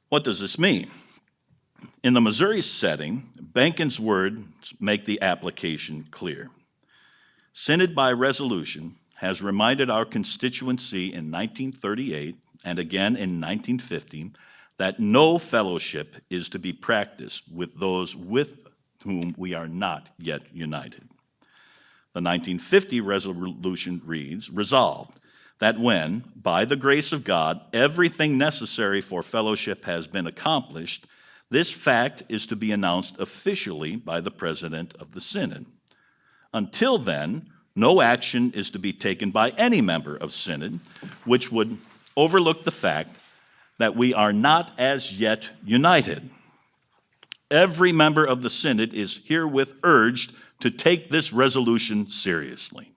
What does this mean? In the Missouri setting, Benken's words make the application clear. Synod by resolution has reminded our constituency in 1938 and again in 1950 that no fellowship is to be practiced with those with whom we are not yet united. The 1950 resolution reads, "Resolved, that when, by the grace of God, everything necessary for fellowship has been accomplished, this fact is to be announced officially by the president of the synod. Until then, no action is to be taken by any member of synod which would overlook the fact that we are not as yet united. Every member of the synod is herewith urged to take this resolution seriously."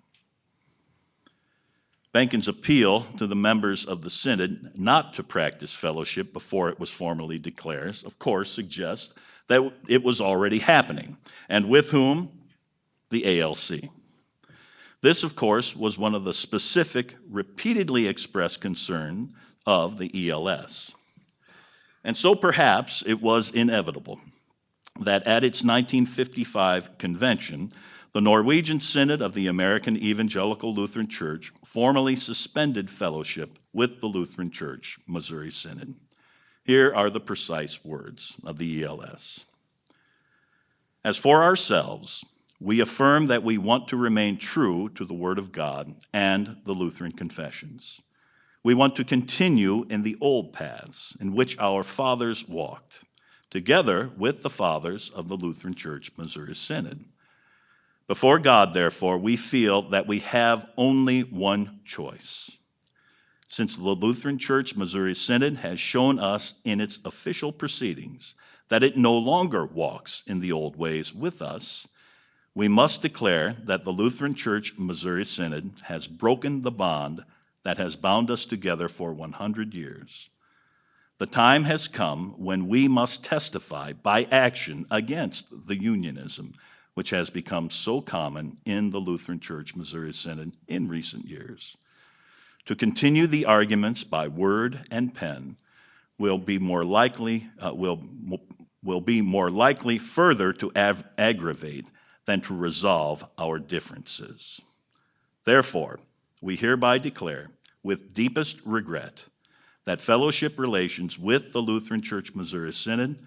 Benken's appeal to the members of the synod not to practice fellowship before it was formally declared, of course, suggests that it was already happening, and with whom? The ALC. This, of course, was one of the specific, repeatedly expressed concern of the ELS. And so perhaps it was inevitable that at its 1955 convention, the Norwegian Synod of the American Evangelical Lutheran Church formally suspended fellowship with the Lutheran Church Missouri Synod. Here are the precise words of the ELS. "As for ourselves, we affirm that we want to remain true to the Word of God and the Lutheran confessions. We want to continue in the old paths in which our fathers walked, together with the fathers of the Lutheran Church Missouri Synod. Before God, therefore, we feel that we have only one choice. Since the Lutheran Church Missouri Synod has shown us in its official proceedings that it no longer walks in the old ways with us, we must declare that the Lutheran Church Missouri Synod has broken the bond that has bound us together for 100 years. The time has come when we must testify by action against the unionism which has become so common in the Lutheran Church Missouri Synod in recent years. To continue the arguments by word and pen will be more likely further to aggravate than to resolve our differences. Therefore, we hereby declare with deepest regret that fellowship relations with the Lutheran Church Missouri Synod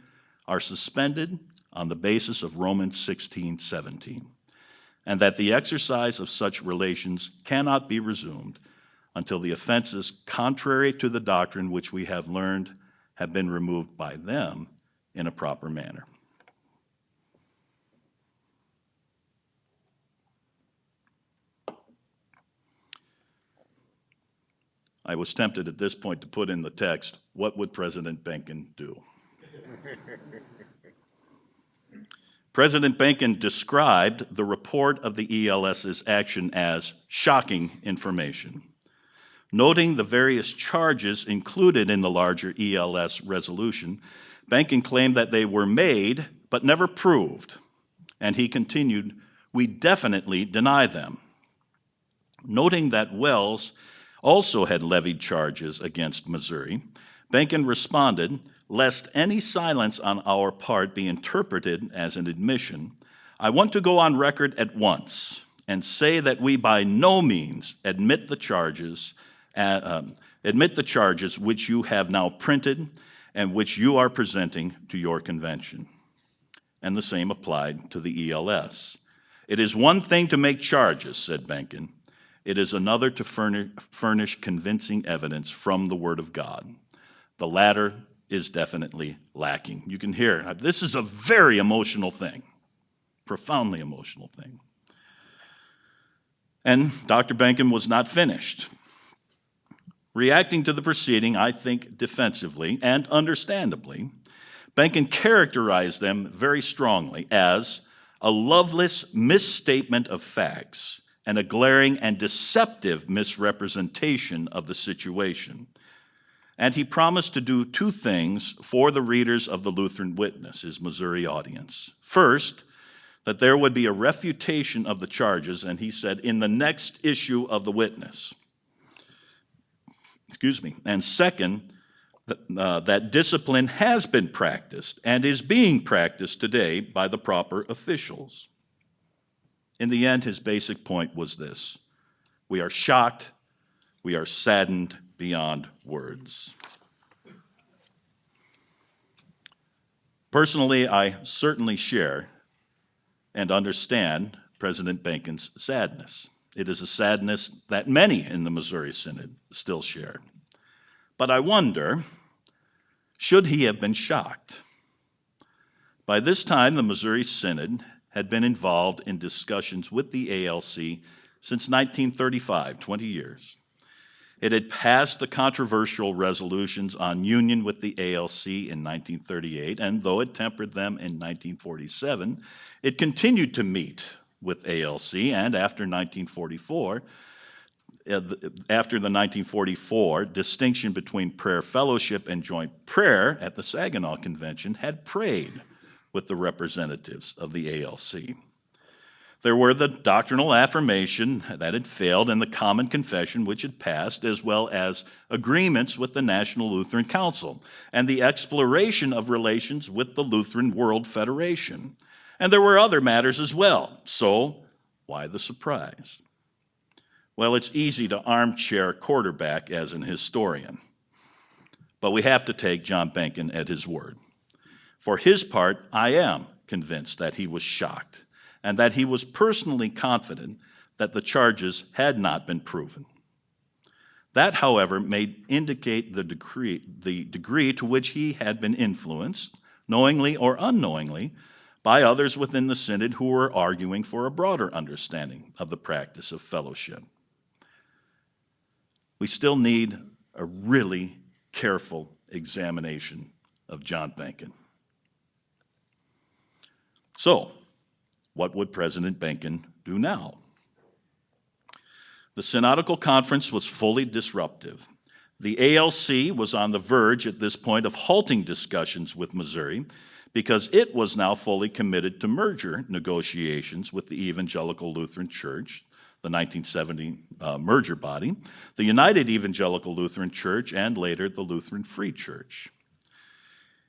are suspended on the basis of Romans 16:17, and that the exercise of such relations cannot be resumed until the offenses contrary to the doctrine which we have learned have been removed by them in a proper manner." I was tempted at this point to put in the text, what would President Benken do? President Benken described the report of the ELS's action as shocking information. Noting the various charges included in the larger ELS resolution, Benken claimed that they were made but never proved, and he continued, "We definitely deny them." Noting that Wells also had levied charges against Missouri, Benken responded, "Lest any silence on our part be interpreted as an admission, I want to go on record at once and say that we by no means admit the charges which you have now printed and which you are presenting to your convention." And the same applied to the ELS. "It is one thing to make charges," said Benken. "It is another to furnish convincing evidence from the Word of God. The latter is definitely lacking." You can hear, this is a very emotional thing, profoundly emotional thing. And Dr. Benken was not finished. Reacting to the proceeding, I think defensively and understandably, Benken characterized them very strongly as a loveless misstatement of facts and a glaring and deceptive misrepresentation of the situation. And he promised to do two things for the readers of the Lutheran Witness, his Missouri audience. First, that there would be a refutation of the charges, and he said, in the next issue of the Witness. And second, that discipline has been practiced and is being practiced today by the proper officials. In the end, his basic point was this: we are shocked, we are saddened beyond words. Personally, I certainly share and understand President Benken's sadness. It is a sadness that many in the Missouri Synod still share. But I wonder, should he have been shocked? By this time, the Missouri Synod had been involved in discussions with the ALC since 1935, 20 years. It had passed the controversial resolutions on union with the ALC in 1938, and though it tempered them in 1947, it continued to meet with ALC, and after the 1944 distinction between prayer fellowship and joint prayer at the Saginaw Convention, had prayed with the representatives of the ALC. There were the doctrinal affirmation that had failed and the common confession which had passed, as well as agreements with the National Lutheran Council and the exploration of relations with the Lutheran World Federation. And there were other matters as well. So why the surprise? Well, it's easy to armchair quarterback as an historian, but we have to take John Benken at his word. For his part, I am convinced that he was shocked and that he was personally confident that the charges had not been proven. That, however, may indicate the degree to which he had been influenced, knowingly or unknowingly, by others within the Synod who were arguing for a broader understanding of the practice of fellowship. We still need a really careful examination of John Benken. So, what would President Benken do now? The Synodical Conference was fully disruptive. The ALC was on the verge at this point of halting discussions with Missouri because it was now fully committed to merger negotiations with the Evangelical Lutheran Church, the 1970 merger body, the United Evangelical Lutheran Church, and later the Lutheran Free Church.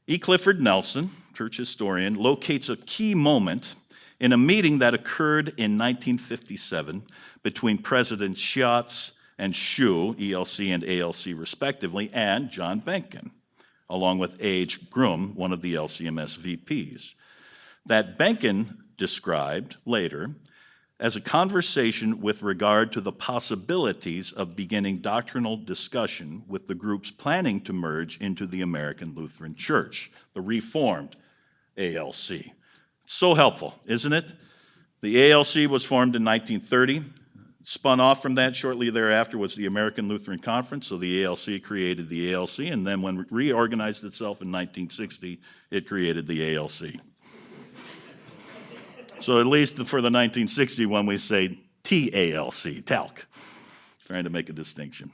E. Clifford Nelson, church historian, locates a key moment in a meeting that occurred in 1957 between Presidents Schatz and Schuh, ELC and ALC respectively, and John Benken, along with A.H. Grum, one of the LCMS VPs, that Benken described later as a conversation with regard to the possibilities of beginning doctrinal discussion with the groups planning to merge into the American Lutheran Church, the Reformed ALC. So helpful, isn't it? The ALC was formed in 1930. Spun off from that shortly thereafter was the American Lutheran Conference, so the ALC created the ALC, and then when it reorganized itself in 1960, it created the ALC. So at least for the 1960 one, we say TALC, TALC, trying to make a distinction.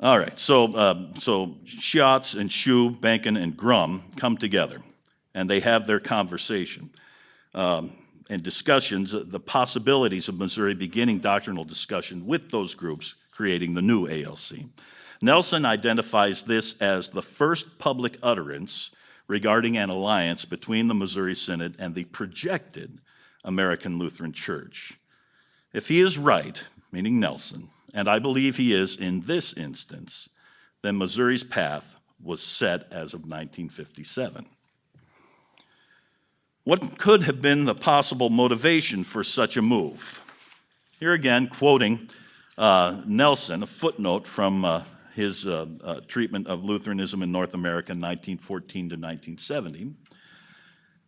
All right, so Schatz and Schuh, Benken, and Grum come together, and they have their conversation and discussions, the possibilities of Missouri beginning doctrinal discussion with those groups, creating the new ALC. Nelson identifies this as the first public utterance regarding an alliance between the Missouri Synod and the projected American Lutheran Church. If he is right, meaning Nelson, and I believe he is in this instance, then Missouri's path was set as of 1957. What could have been the possible motivation for such a move? Here again, quoting Nelson, a footnote from his treatment of Lutheranism in North America in 1914 to 1970.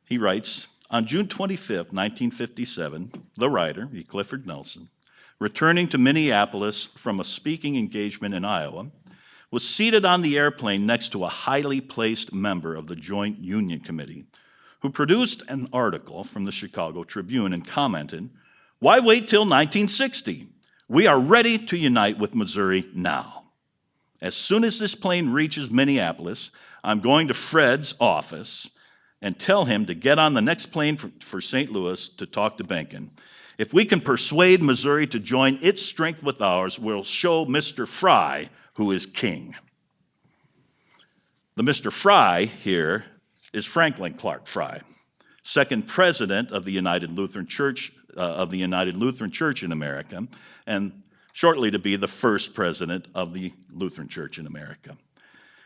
He writes, on June 25th, 1957, the writer, E. Clifford Nelson, returning to Minneapolis from a speaking engagement in Iowa, was seated on the airplane next to a highly placed member of the Joint Union Committee who produced an article from the Chicago Tribune and commented, "Why wait till 1960? We are ready to unite with Missouri now. As soon as this plane reaches Minneapolis, I'm going to Fred's office and tell him to get on the next plane for St. Louis to talk to Benken. If we can persuade Missouri to join its strength with ours, we'll show Mr. Fry who is king." The Mr. Fry here is Franklin Clark Fry, second president of the United Lutheran Church in America, and shortly to be the first president of the Lutheran Church in America.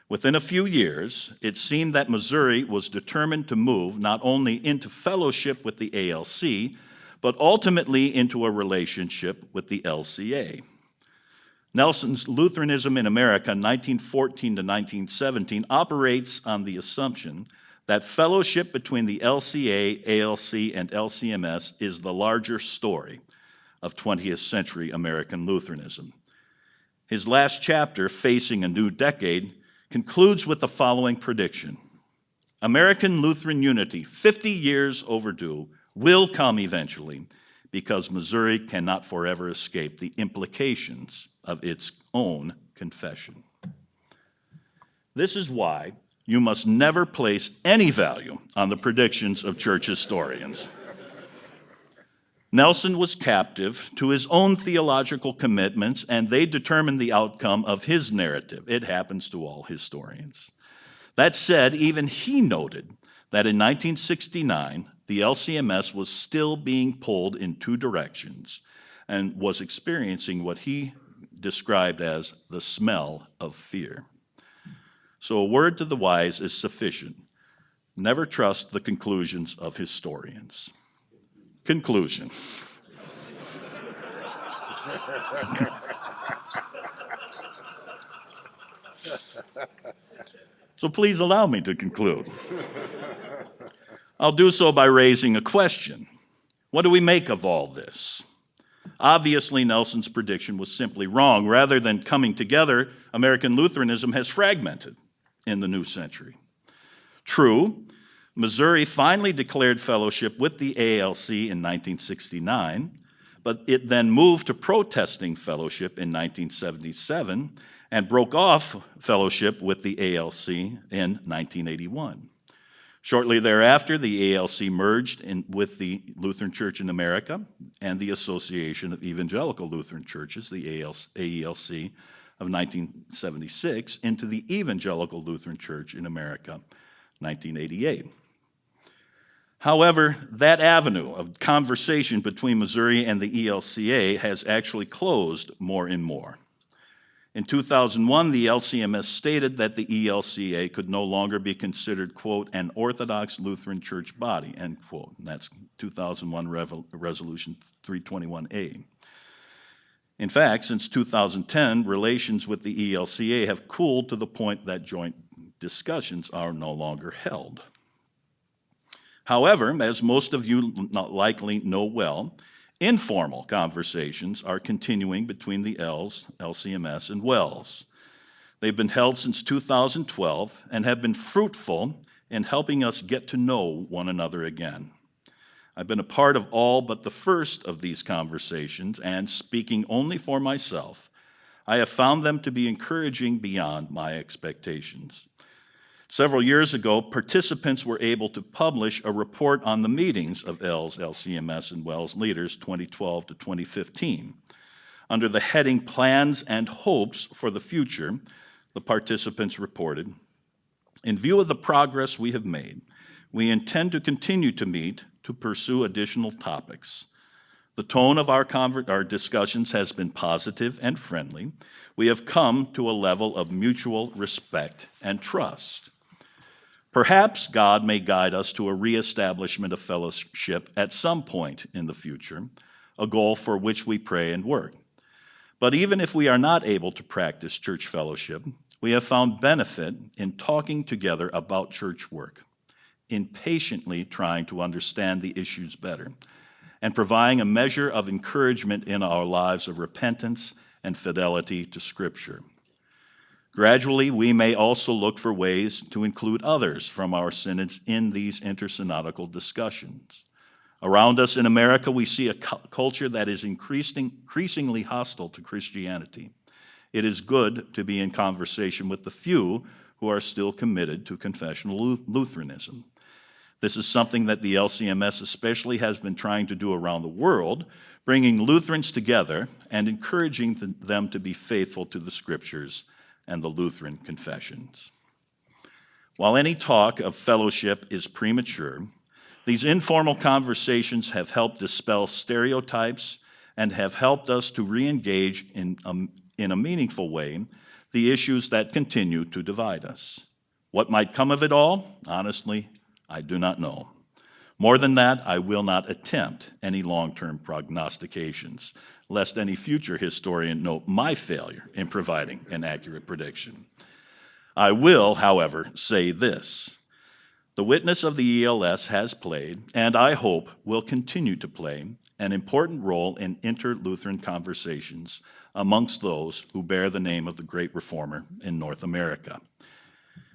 Within a few years, it seemed that Missouri was determined to move not only into fellowship with the ALC, but ultimately into a relationship with the LCA. Nelson's Lutheranism in America, 1914 to 1917, operates on the assumption that fellowship between the LCA, ALC, and LCMS is the larger story of 20th century American Lutheranism. His last chapter, Facing a New Decade, concludes with the following prediction: American Lutheran unity, 50 years overdue, will come eventually because Missouri cannot forever escape the implications of its own confession. This is why you must never place any value on the predictions of church historians. Nelson was captive to his own theological commitments, and they determined the outcome of his narrative. It happens to all historians. That said, even he noted that in 1969, the LCMS was still being pulled in two directions and was experiencing what he described as the smell of fear. So a word to the wise is sufficient. Never trust the conclusions of historians. Conclusion. So please allow me to conclude. I'll do so by raising a question. What do we make of all this? Obviously, Nelson's prediction was simply wrong. Rather than coming together, American Lutheranism has fragmented in the new century. True, Missouri finally declared fellowship with the ALC in 1969, but it then moved to protesting fellowship in 1977 and broke off fellowship with the ALC in 1981. Shortly thereafter, the ALC merged with the Lutheran Church in America and the Association of Evangelical Lutheran Churches, the AELC, of 1976 into the Evangelical Lutheran Church in America, 1988. However, that avenue of conversation between Missouri and the ELCA has actually closed more and more. In 2001, the LCMS stated that the ELCA could no longer be considered, quote, an Orthodox Lutheran Church body, end quote. And that's 2001 Resolution 321A. In fact, since 2010, relations with the ELCA have cooled to the point that joint discussions are no longer held. However, as most of you likely know well, informal conversations are continuing between the LCMS, and WELS. They've been held since 2012 and have been fruitful in helping us get to know one another again. I've been a part of all but the first of these conversations, and speaking only for myself, I have found them to be encouraging beyond my expectations. Several years ago, participants were able to publish a report on the meetings of ELS, LCMS, and WELS leaders 2012 to 2015. Under the heading Plans and Hopes for the Future, the participants reported, in view of the progress we have made, we intend to continue to meet to pursue additional topics. The tone of our discussions has been positive and friendly. We have come to a level of mutual respect and trust. Perhaps God may guide us to a reestablishment of fellowship at some point in the future, a goal for which we pray and work. But even if we are not able to practice church fellowship, we have found benefit in talking together about church work, in patiently trying to understand the issues better, and providing a measure of encouragement in our lives of repentance and fidelity to Scripture. Gradually, we may also look for ways to include others from our synods in these intersynodical discussions. Around us in America, we see a culture that is increasingly hostile to Christianity. It is good to be in conversation with the few who are still committed to confessional Lutheranism. This is something that the LCMS especially has been trying to do around the world, bringing Lutherans together and encouraging them to be faithful to the Scriptures and the Lutheran confessions. While any talk of fellowship is premature, these informal conversations have helped dispel stereotypes and have helped us to re-engage in a meaningful way the issues that continue to divide us. What might come of it all? Honestly, I do not know. More than that, I will not attempt any long-term prognostications, lest any future historian note my failure in providing an accurate prediction. I will, however, say this. The witness of the ELS has played, and I hope will continue to play, an important role in inter-Lutheran conversations amongst those who bear the name of the great reformer in North America.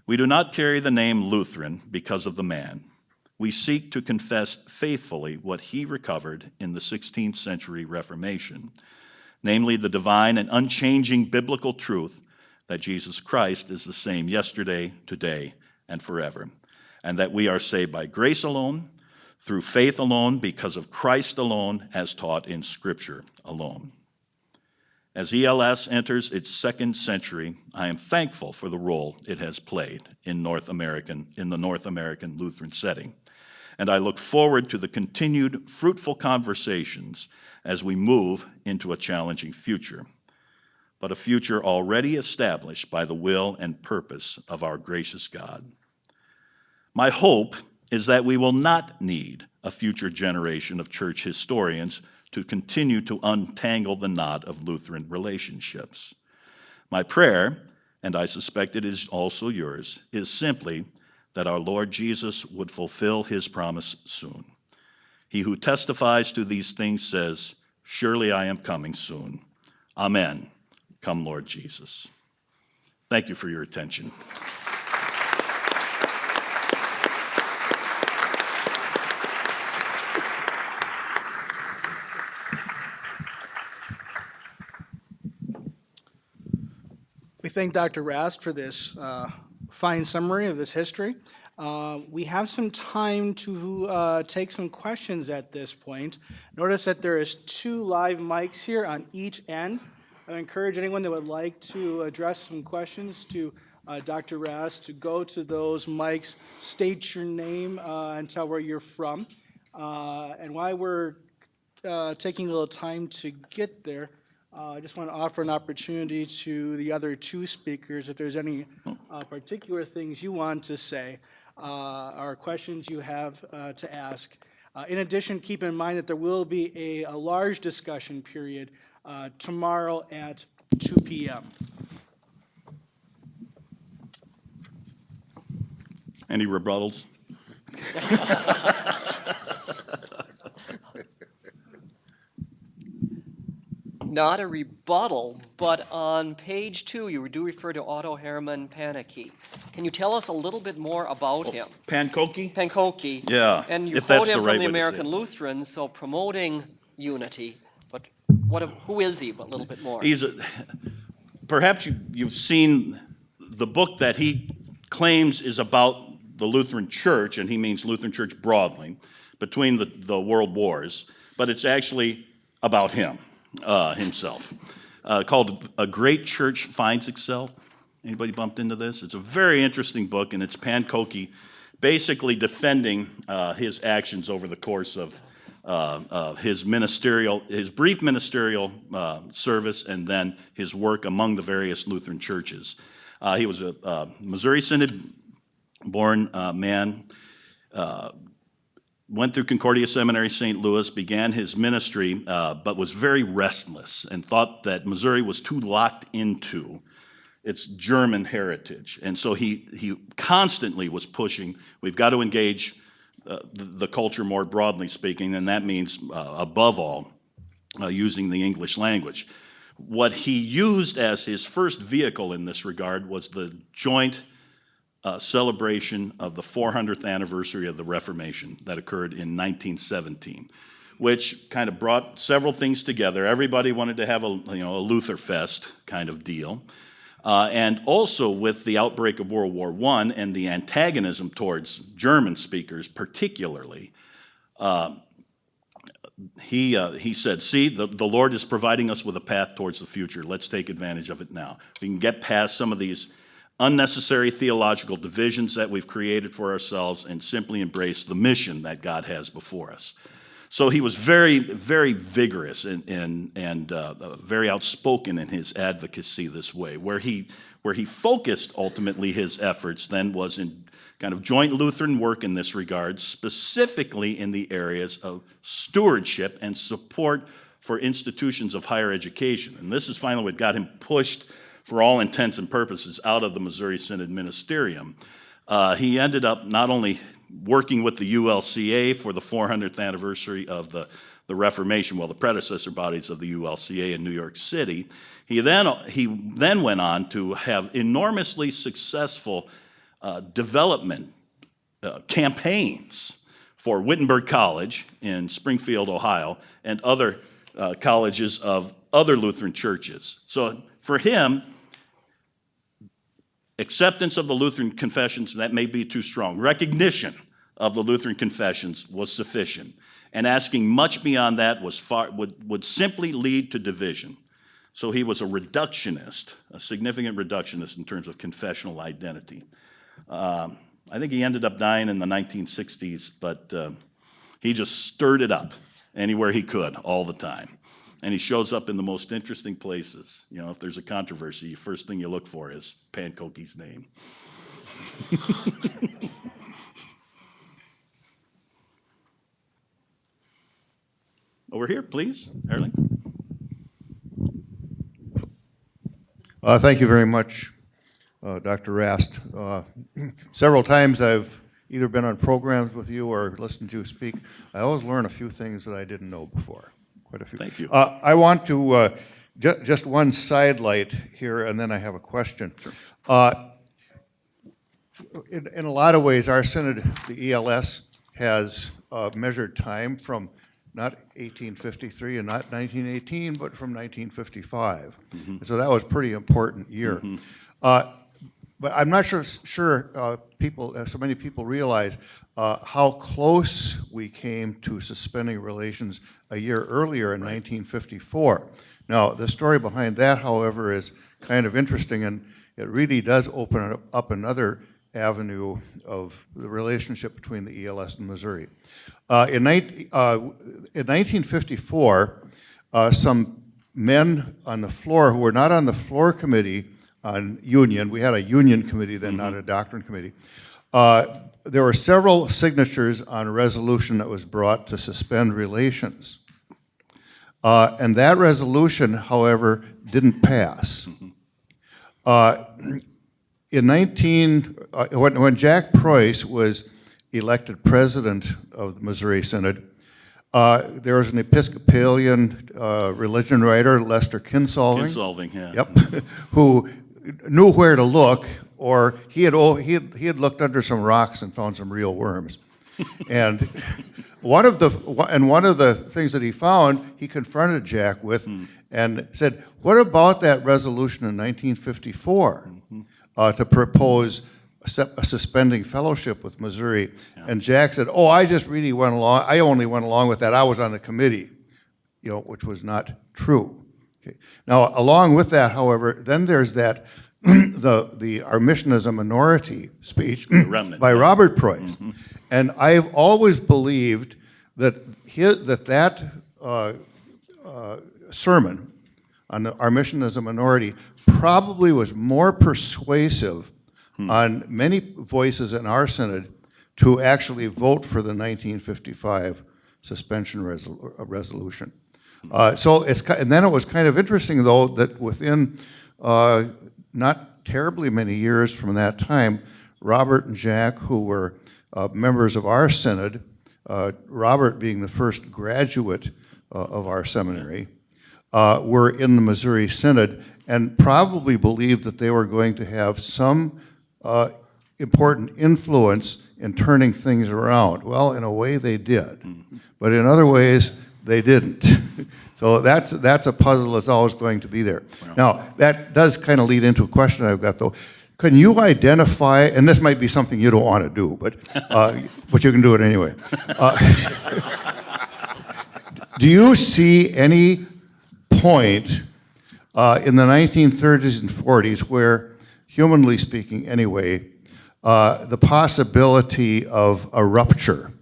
We do not carry the name Lutheran because of the man. We seek to confess faithfully what he recovered in the 16th century Reformation, namely the divine and unchanging biblical truth that Jesus Christ is the same yesterday, today, and forever, and that we are saved by grace alone, through faith alone, because of Christ alone, as taught in Scripture alone. As ELS enters its second century, I am thankful for the role it has played in the North American Lutheran setting, and I look forward to the continued fruitful conversations as we move into a challenging future, but a future already established by the will and purpose of our gracious God. My hope is that we will not need a future generation of church historians to continue to untangle the knot of Lutheran relationships. My prayer, and I suspect it is also yours, is simply that our Lord Jesus would fulfill his promise soon. He who testifies to these things says, "Surely I am coming soon." Amen. Come, Lord Jesus. Thank you for your attention. We thank Dr. Rast for this fine summary of this history. We have some time to take some questions at this point. Notice that there is 2 live mics here on each end. I encourage anyone that would like to address some questions to Dr. Rast to go to those mics, state your name and tell where you're from. And while we're taking a little time to get there, I just want to offer an opportunity to the other 2 speakers if there's any particular things you want to say or questions you have to ask. In addition, keep in mind that there will be a large discussion period tomorrow at 2 p.m. Any rebuttals? Not a rebuttal, but on page 2, you do refer to Otto Hermann Panicki. Can you tell us a little bit more about him? Pankoki? Pankoki. Yeah, And you if quote that's the him right from the way to say American it. Lutherans, so promoting unity. But who is he? But a little bit more. perhaps you've seen the book that he claims is about the Lutheran Church, and he means Lutheran Church broadly, between the world wars, but it's actually about him, himself, called A Great Church Finds Itself. Anybody bumped into this? It's a very interesting book, and it's Pankowski basically defending his actions over the course of his brief ministerial service, and then his work among the various Lutheran churches. He was a Missouri Synod-born man, went through Concordia Seminary, St. Louis, began his ministry, but was very restless and thought that Missouri was too locked into its German heritage. And so he constantly was pushing, we've got to engage the culture more broadly speaking, and that means, above all, using the English language. What he used as his first vehicle in this regard was the joint celebration of the 400th anniversary of the Reformation that occurred in 1917, which kind of brought several things together. Everybody wanted to have a Luther Fest kind of deal. And also with the outbreak of World War I and the antagonism towards German speakers particularly, he said, see, the Lord is providing us with a path towards the future. Let's take advantage of it now. We can get past some of these unnecessary theological divisions that we've created for ourselves and simply embrace the mission that God has before us. So he was very, very vigorous and very outspoken in his advocacy this way. Where he focused ultimately his efforts then was in kind of joint Lutheran work in this regard, specifically in the areas of stewardship and support for institutions of higher education. And this is finally what got him pushed, for all intents and purposes, out of the Missouri Synod ministerium. He ended up not only working with the ULCA for the 400th anniversary of the Reformation, well, the predecessor bodies of the ULCA in New York City. He then went on to have enormously successful development campaigns for Wittenberg College in Springfield, Ohio, and other colleges of other Lutheran churches. So for him, acceptance of the Lutheran confessions, that may be too strong. Recognition of the Lutheran confessions was sufficient. And asking much beyond that would simply lead to division. So he was a reductionist, a significant reductionist in terms of confessional identity. I think he ended up dying in the 1960s, but he just stirred it up anywhere he could all the time. And he shows up in the most interesting places. You know, if there's a controversy, the first thing you look for is Pankowski's name. Over here, please, Erling. Thank you very much, Dr. Rast. Several times I've either been on programs with you or listened to you speak. I always learn a few things that I didn't know before. Quite a few. Thank you. I want to, just one sidelight here, and then I have a question. Sure. In a lot of ways, our synod, the ELS, has measured time from not 1853 and not 1918, but from 1955. Mm-hmm. So that was a pretty important year. Mm-hmm. But I'm not sure so many people realize how close we came to suspending relations a year earlier in 1954. Now, the story behind that, however, is kind of interesting, and it really does open up another avenue of the relationship between the ELS and Missouri. In 1954, some men on the floor who were not on the floor committee on union, we had a union committee then, not a doctrine committee, there were several signatures on a resolution that was brought to suspend relations. And that resolution, however, didn't pass. When Jack Preuss was elected president of the Missouri Synod, there was an Episcopalian religion writer, Lester Kinsolving. Kinsolving, yeah. Yep, who knew where to look, or he had looked under some rocks and found some real worms. And one of the things that he found, he confronted Jack with and said, what about that resolution in 1954 to propose a suspending fellowship with Missouri? And Jack said, oh, I only went along with that. I was on the committee, which was not true. Okay. Now, along with that, however, then there's that Our Mission as a Minority speech by Robert Preuss. And I've always believed that sermon on Our Mission as a Minority probably was more persuasive on many voices in our synod to actually vote for the 1955 suspension resolution. And then it was kind of interesting, though, that within not terribly many years from that time, Robert and Jack, who were members of our synod, Robert being the first graduate of our seminary, were in the Missouri Synod and probably believed that they were going to have some important influence in turning things around. Well, in a way they did, but in other ways they didn't. So that's a puzzle that's always going to be there. Now, that does kind of lead into a question I've got, though. Can you identify, and this might be something you don't want to do, but you can do it anyway. Do you see any point in the 1930s and 40s where, humanly speaking anyway, the possibility of a rupture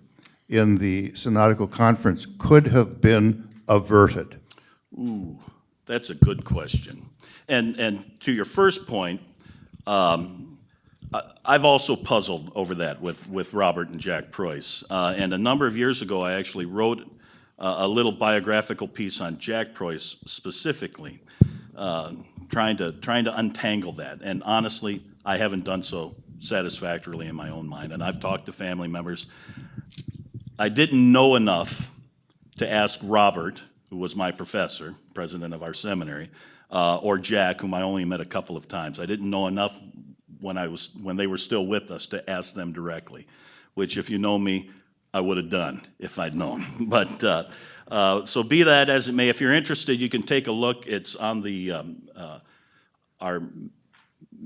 in the synodical conference could have been averted? Ooh, that's a good question. And to your first point, I've also puzzled over that with Robert and Jack Preuss. And a number of years ago, I actually wrote a little biographical piece on Jack Preuss specifically, trying to untangle that. And honestly, I haven't done so satisfactorily in my own mind. And I've talked to family members. I didn't know enough to ask Robert, who was my professor, president of our seminary, or Jack, whom I only met a couple of times. I didn't know enough when they were still with us to ask them directly, which, if you know me, I would have done if I'd known. But so be that as it may, if you're interested, you can take a look. It's on the our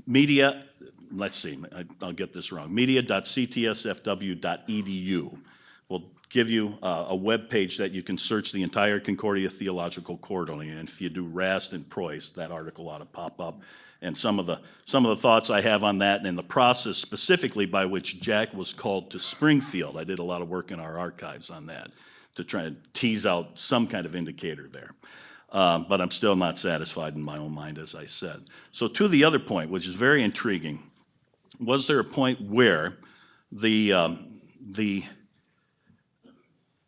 media. Let's see, I'll get this wrong. media.ctsfw.edu will give you a web page that you can search the entire Concordia Theological Quarterly, and if you do Rast and Preuss, that article ought to pop up. And some of the thoughts I have on that, and the process specifically by which Jack was called to Springfield. I did a lot of work in our archives on that to try and tease out some kind of indicator there. But I'm still not satisfied in my own mind, as I said. So to the other point, which is very intriguing, was there a point where the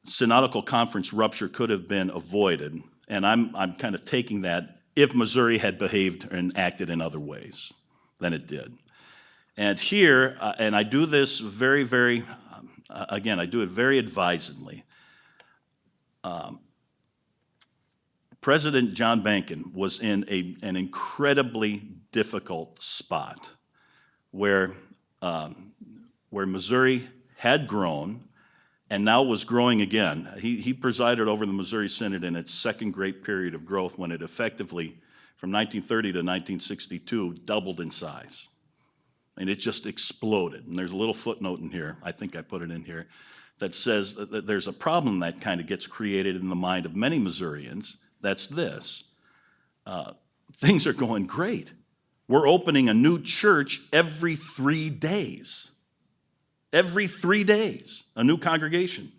synodical conference rupture could have been avoided? And I'm kind of taking that, if Missouri had behaved and acted in other ways than it did. And here, and I do this very, very, again, I do it very advisedly. President John Bankin was in an incredibly difficult spot where Missouri had grown and now was growing again. He presided over the Missouri Synod in its second great period of growth, when it effectively, from 1930 to 1962, doubled in size. And it just exploded. And there's a little footnote in here, I think I put it in here, that says that there's a problem that kind of gets created in the mind of many Missourians. That's this. Things are going great. We're opening a new church every 3 days. Every 3 days, a new congregation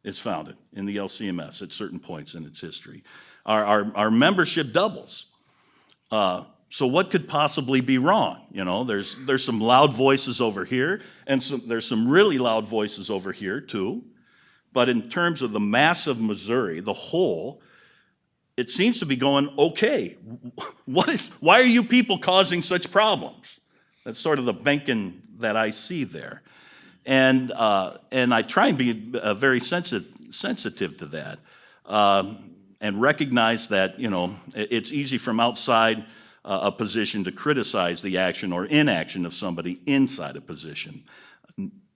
is founded in the LCMS at certain points in its history. Our membership doubles. So what could possibly be wrong? You know, there's some loud voices over here, and there's some really loud voices over here too. But in terms of the mass of Missouri, the whole, it seems to be going okay. Why are you people causing such problems? That's sort of the Bankin that I see there. And I try and be very sensitive to that, and recognize that, you know, it's easy from outside a position to criticize the action or inaction of somebody inside a position.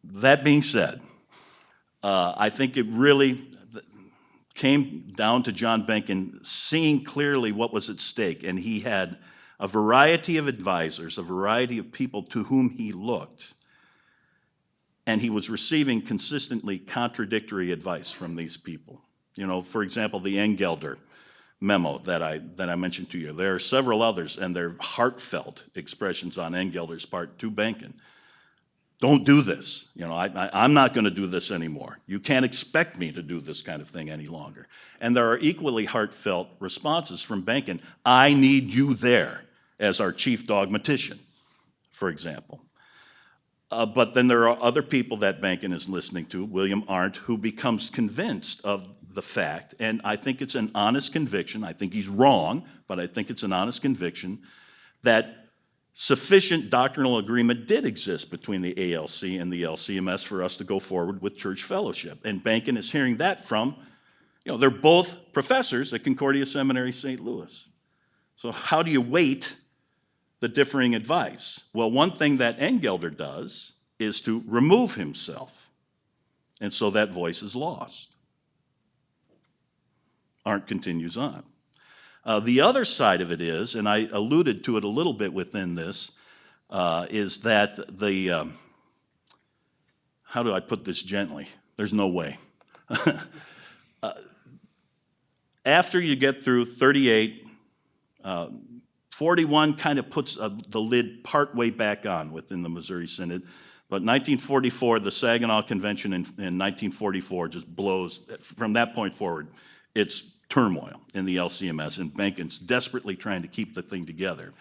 That being said, I think it really came down to John Benken seeing clearly what was at stake, and he had a variety of advisors, a variety of people to whom he looked, and he was receiving consistently contradictory advice from these people. For example, the Engelder memo that I mentioned to you. There are several others, and they're heartfelt expressions on Engelder's part to Benken. Don't do this. I'm not going to do this anymore. You can't expect me to do this kind of thing any longer. And there are equally heartfelt responses from Benken. I need you there as our chief dogmatician, for example. But then there are other people that Benken is listening to, William Arndt, who becomes convinced of the fact, and I think it's an honest conviction, I think he's wrong, but I think it's an honest conviction, that sufficient doctrinal agreement did exist between the ALC and the LCMS for us to go forward with church fellowship. And Benken is hearing that from, they're both professors at Concordia Seminary, St. Louis. So how do you weight the differing advice? Well, one thing that Engelder does is to remove himself, and so that voice is lost. Arndt continues on. The other side of it is, and I alluded to it a little bit within this, is that how do I put this gently? There's no way. After you get through 38, 41 kind of puts the lid partway back on within the Missouri Synod, but 1944, the Saginaw Convention in 1944 just blows, from that point forward, it's turmoil in the LCMS, and Benken's desperately trying to keep the thing together.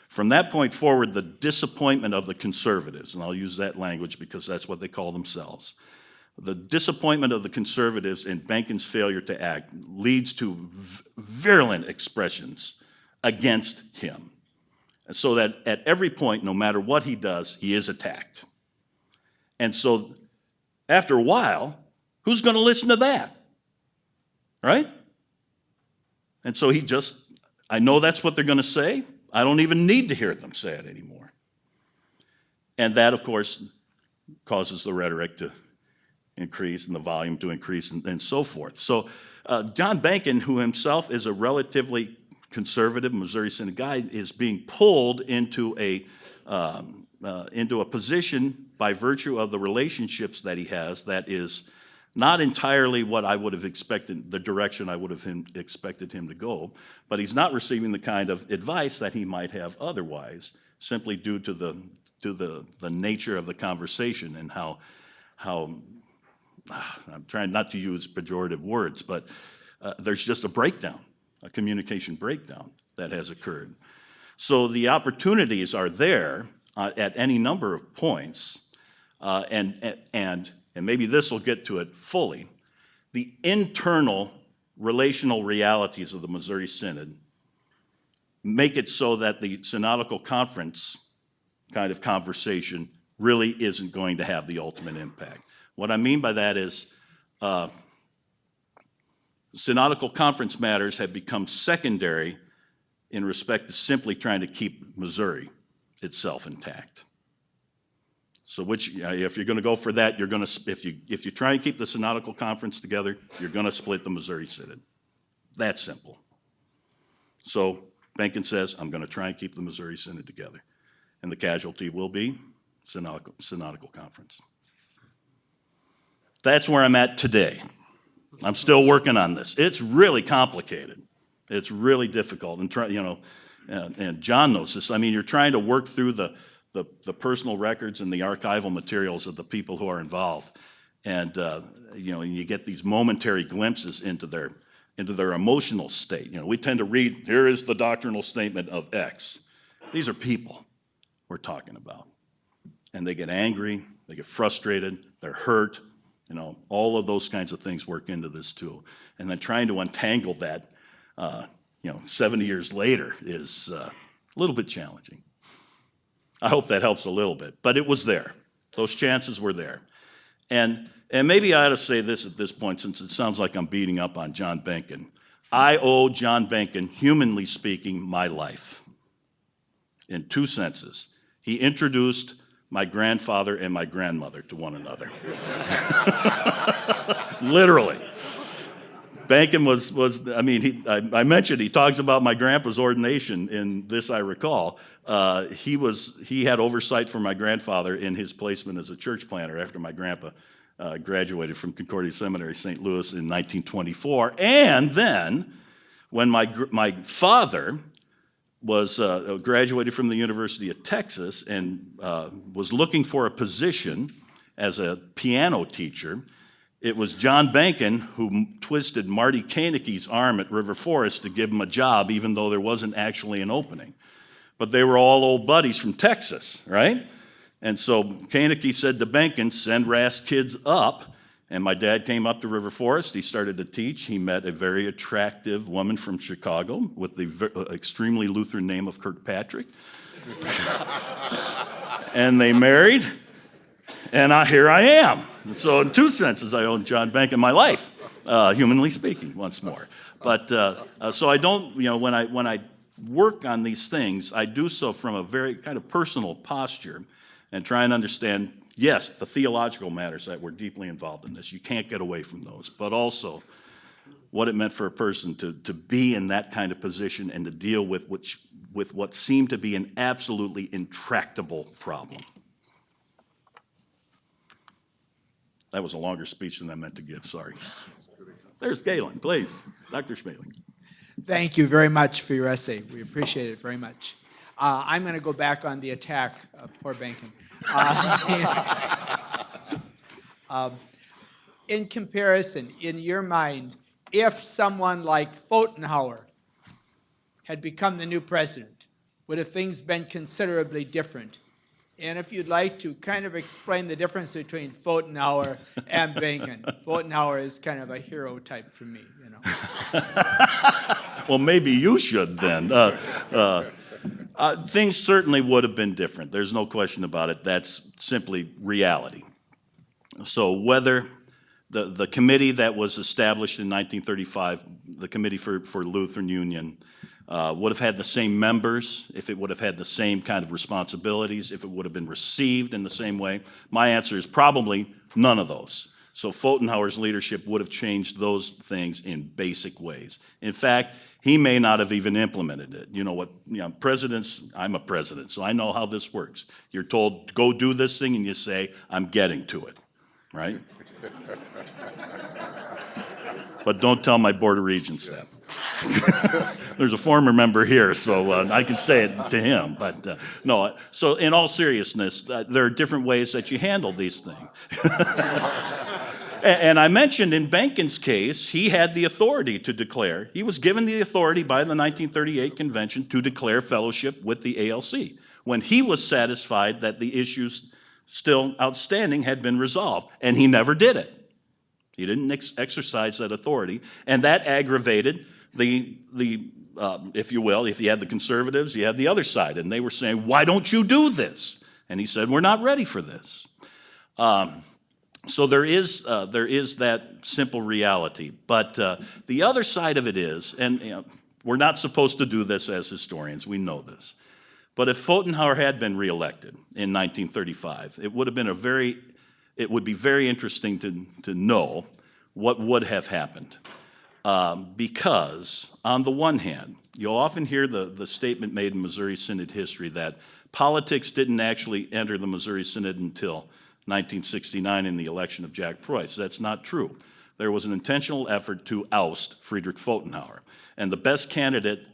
From that point forward, the disappointment of the conservatives, and I'll use that language because that's what they call themselves, the disappointment of the conservatives in Benken's failure to act leads to virulent expressions against him. So that at every point, no matter what he does, he is attacked. And so after a while, who's going to listen to that? Right? And so I know that's what they're going to say. I don't even need to hear them say it anymore. And that, of course, causes the rhetoric to increase and the volume to increase and so forth. So John Benken, who himself is a relatively conservative Missouri Synod guy, is being pulled into a position by virtue of the relationships that he has that is not entirely what I would have expected, the direction I would have expected him to go, but he's not receiving the kind of advice that he might have otherwise, simply due to the nature of the conversation and how I'm trying not to use pejorative words, but there's just a breakdown, a communication breakdown that has occurred. So the opportunities are there at any number of points, and maybe this will get to it fully, the internal relational realities of the Missouri Synod make it so that the synodical conference kind of conversation really isn't going to have the ultimate impact. What I mean by that is synodical conference matters have become secondary in respect to simply trying to keep Missouri itself intact. So if you're going to go for that, you're going to, if you try and keep the synodical conference together, you're going to split the Missouri Synod. That simple. So Benken says, I'm going to try and keep the Missouri Synod together. And the casualty will be synodical conference. That's where I'm at today. I'm still working on this. It's really complicated. It's really difficult. And John knows this. I mean, you're trying to work through the personal records and the archival materials of the people who are involved. And you get these momentary glimpses into their emotional state. We tend to read, here is the doctrinal statement of X. These are people we're talking about. And they get angry, they get frustrated, they're hurt. All of those kinds of things work into this too. And then trying to untangle that, 70 years later is a little bit challenging. I hope that helps a little bit, but it was there. Those chances were there. And maybe I ought to say this at this point, since it sounds like I'm beating up on John Benken. I owe John Benken, humanly speaking, my life in two senses. He introduced my grandfather and my grandmother to one another. Literally. Bankin I mentioned he talks about my grandpa's ordination in this I recall. He had oversight for my grandfather in his placement as a church planter after my grandpa graduated from Concordia Seminary, St. Louis in 1924. And then when my father was graduated from the University of Texas and was looking for a position as a piano teacher, it was John Bankin who twisted Marty Koenigke's arm at River Forest to give him a job, even though there wasn't actually an opening. But they were all old buddies from Texas, right? And so Koenigke said to Bankin, send Rast kids up. And my dad came up to River Forest. He started to teach. He met a very attractive woman from Chicago with the extremely Lutheran name of Kirkpatrick. And they married. And here I am. So in two senses, I own John Bankin my life, humanly speaking, once more. But so I don't, when I work on these things, I do so from a very kind of personal posture and try and understand, yes, the theological matters that we're deeply involved in this. You can't get away from those. But also what it meant for a person to be in that kind of position and to deal with what seemed to be an absolutely intractable problem. That was a longer speech than I meant to give, sorry. There's Galen, please. Dr. Schmeling. Thank you very much for your essay. We appreciate it very much. I'm going to go back on the attack of poor Bankin. In comparison, in your mind, if someone like Pfotenhauer had become the new president, would have things been considerably different? And if you'd like to kind of explain the difference between Pfotenhauer and Bankin. Pfotenhauer is kind of a hero type for me, Well, maybe you should then. Things certainly would have been different. There's no question about it. That's simply reality. So whether the committee that was established in 1935, the Committee for Lutheran Union, would have had the same members, if it would have had the same kind of responsibilities, if it would have been received in the same way, my answer is probably none of those. So Pfotenhauer's leadership would have changed those things in basic ways. In fact, he may not have even implemented it. Presidents, I'm a president, so I know how this works. You're told, go do this thing, and you say, I'm getting to it, right? But don't tell my Board of Regents that. There's a former member here, so I can say it to him. But no, so in all seriousness, there are different ways that you handle these things. And I mentioned in Bankin's case, he had the authority to declare. He was given the authority by the 1938 convention to declare fellowship with the ALC when he was satisfied that the issues still outstanding had been resolved, and he never did it. He didn't exercise that authority, and that aggravated the if you will, if you had the conservatives, you had the other side, and they were saying, why don't you do this? And he said, we're not ready for this. So there is that simple reality. But the other side of it is, and we're not supposed to do this as historians, we know this, but if Pfotenhauer had been reelected in 1935, it would be very interesting to know what would have happened. Because on the one hand, you'll often hear the statement made in Missouri Synod history that politics didn't actually enter the Missouri Synod until 1969 in the election of Jack Preuss. That's not true. There was an intentional effort to oust Friedrich Pfotenhauer, and the best candidate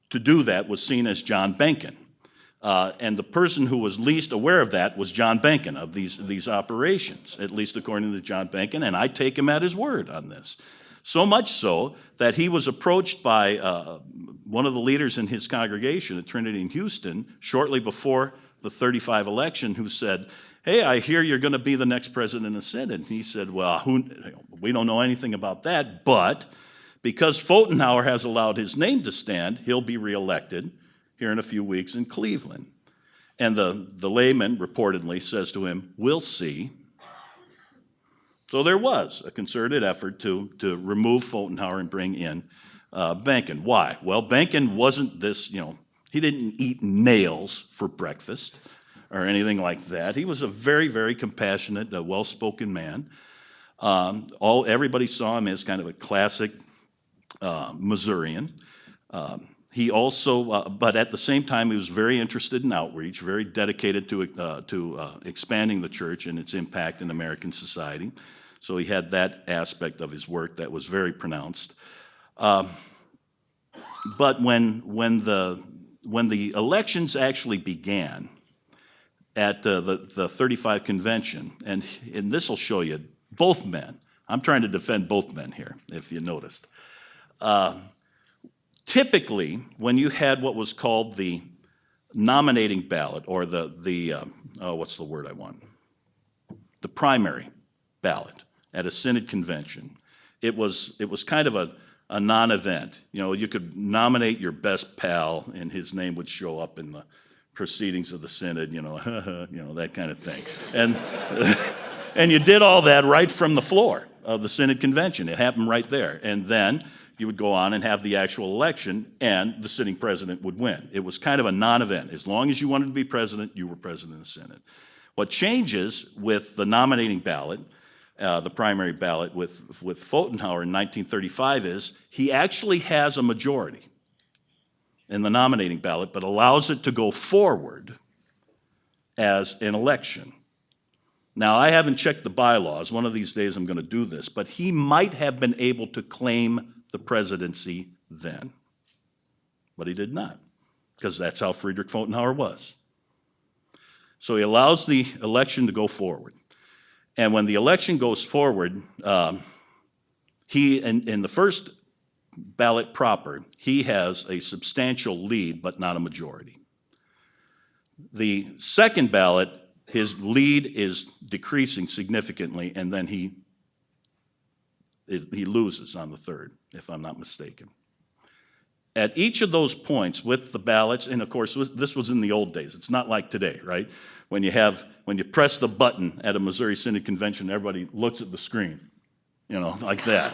to do that was seen as John Bankin. And the person who was least aware of that was John Bankin of these operations, at least according to John Bankin, and I take him at his word on this. So much so that he was approached by one of the leaders in his congregation at Trinity in Houston shortly before the 35 election, who said, hey, I hear you're going to be the next president of the Synod. And he said, well, we don't know anything about that, but because Pfotenhauer has allowed his name to stand, he'll be reelected here in a few weeks in Cleveland. And the layman reportedly says to him, we'll see. So there was a concerted effort to remove Pfotenhauer and bring in Bankin. Why? Well, Bankin wasn't this, he didn't eat nails for breakfast, or anything like that. He was a very, very compassionate, well-spoken man. Everybody saw him as kind of a classic Missourian. He also, but at the same time, he was very interested in outreach, very dedicated to expanding the church and its impact in American society. So he had that aspect of his work that was very pronounced. But when the elections actually began at the 35 convention, and this will show you both men. I'm trying to defend both men here, if you noticed. Typically, when you had what was called the nominating ballot, or what's the word I want? The primary ballot at a synod convention, it was kind of a non-event. You know, you could nominate your best pal, and his name would show up in the proceedings of the synod. You know, that kind of thing, and you did all that right from the floor of the synod convention. It happened right there, and then you would go on and have the actual election, and the sitting president would win. It was kind of a non-event. As long as you wanted to be president, you were president of the synod. What changes with the nominating ballot, the primary ballot with Pfotenhauer in 1935, is he actually has a majority in the nominating ballot, but allows it to go forward as an election. Now, I haven't checked the bylaws. One of these days I'm going to do this, but he might have been able to claim the presidency then, but he did not, because that's how Friedrich Pfotenhauer was. So he allows the election to go forward. And when the election goes forward, he, in the first ballot proper, he has a substantial lead, but not a majority. The second ballot, his lead is decreasing significantly, and then he loses on the third, if I'm not mistaken. At each of those points with the ballots, and of course this was in the old days, it's not like today, right? When you press the button at a Missouri Synod convention, everybody looks at the screen, like that.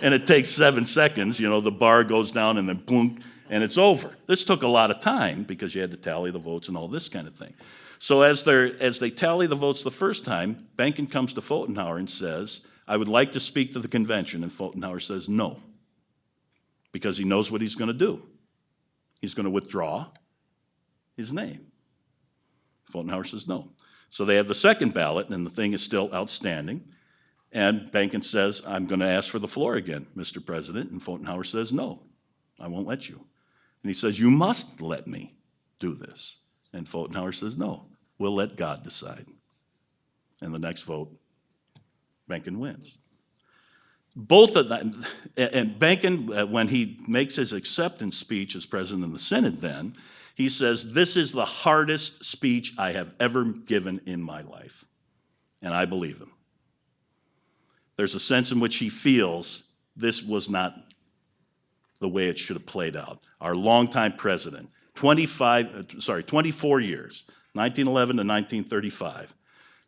And it takes 7 seconds, the bar goes down and then boom, and it's over. This took a lot of time because you had to tally the votes and all this kind of thing. So as they tally the votes the first time, Benken comes to Pfotenhauer and says, I would like to speak to the convention. And Pfotenhauer says no, because he knows what he's going to do. He's going to withdraw his name. Pfotenhauer says no. So they have the second ballot, and the thing is still outstanding. And Benken says, I'm going to ask for the floor again, Mr. President. And Pfotenhauer says, no, I won't let you. And he says, you must let me do this. And Pfotenhauer says, no, we'll let God decide. And the next vote, Benken wins. Both of them, and Benken, when he makes his acceptance speech as president of the synod then, he says, this is the hardest speech I have ever given in my life. And I believe him. There's a sense in which he feels this was not the way it should have played out. Our longtime president, 24 years, 1911 to 1935,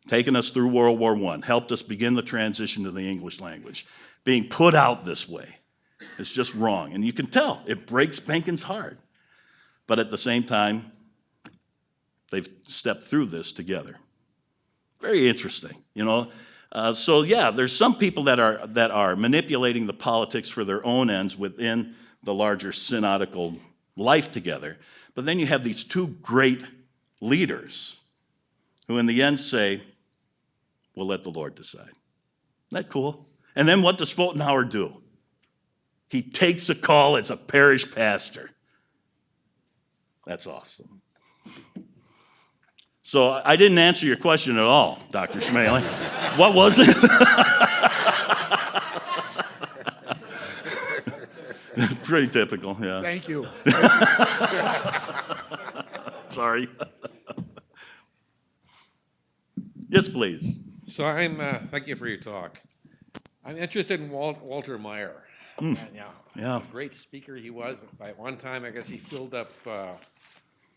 taken us through World War I, helped us begin the transition to the English language. Being put out this way is just wrong. And you can tell, it breaks Benken's heart. But at the same time, they've stepped through this together. Very interesting, So yeah, there's some people that are manipulating the politics for their own ends within the larger synodical life together. But then you have these two great leaders who in the end say, we'll let the Lord decide. Isn't that cool? And then what does Pfotenhauer do? He takes a call as a parish pastor. That's awesome. So I didn't answer your question at all, Dr. Schmaling. What was it? Pretty typical, yeah. Thank you. Sorry. Yes, please. So thank you for your talk. I'm interested in Walter Meyer. Yeah. Great speaker he was. At one time, I guess he filled up the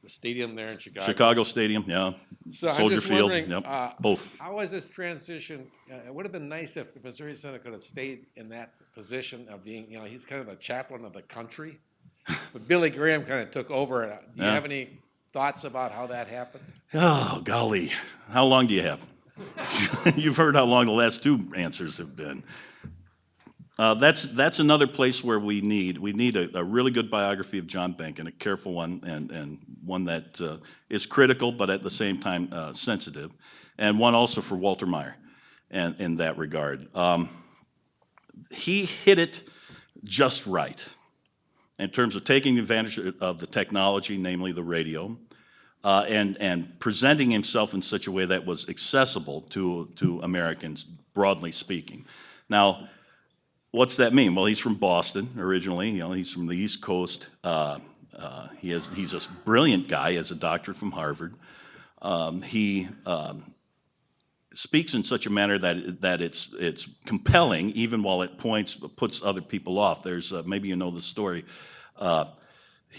stadium there in Chicago. Chicago Stadium, yeah. So Soldier I'm just Field, wondering, yep. Both. how is this transition? It would have been nice if the Missouri Synod could have stayed in that position of being, he's kind of the chaplain of the country. But Billy Graham kind of took over. Do you have any thoughts about how that happened? Oh, golly. How long do you have? You've heard how long the last two answers have been. That's another place where we need a really good biography of John Benken, a careful one, and one that is critical but at the same time sensitive, and one also for Walter Maier, and in that regard. He hit it just right in terms of taking advantage of the technology, namely the radio, and presenting himself in such a way that was accessible to Americans, broadly speaking. Now, what's that mean? Well, he's from Boston originally. He's from the East Coast. He's a brilliant guy. He has a doctorate from Harvard. He speaks in such a manner that it's compelling, even while it puts other people off. There's maybe you know the story.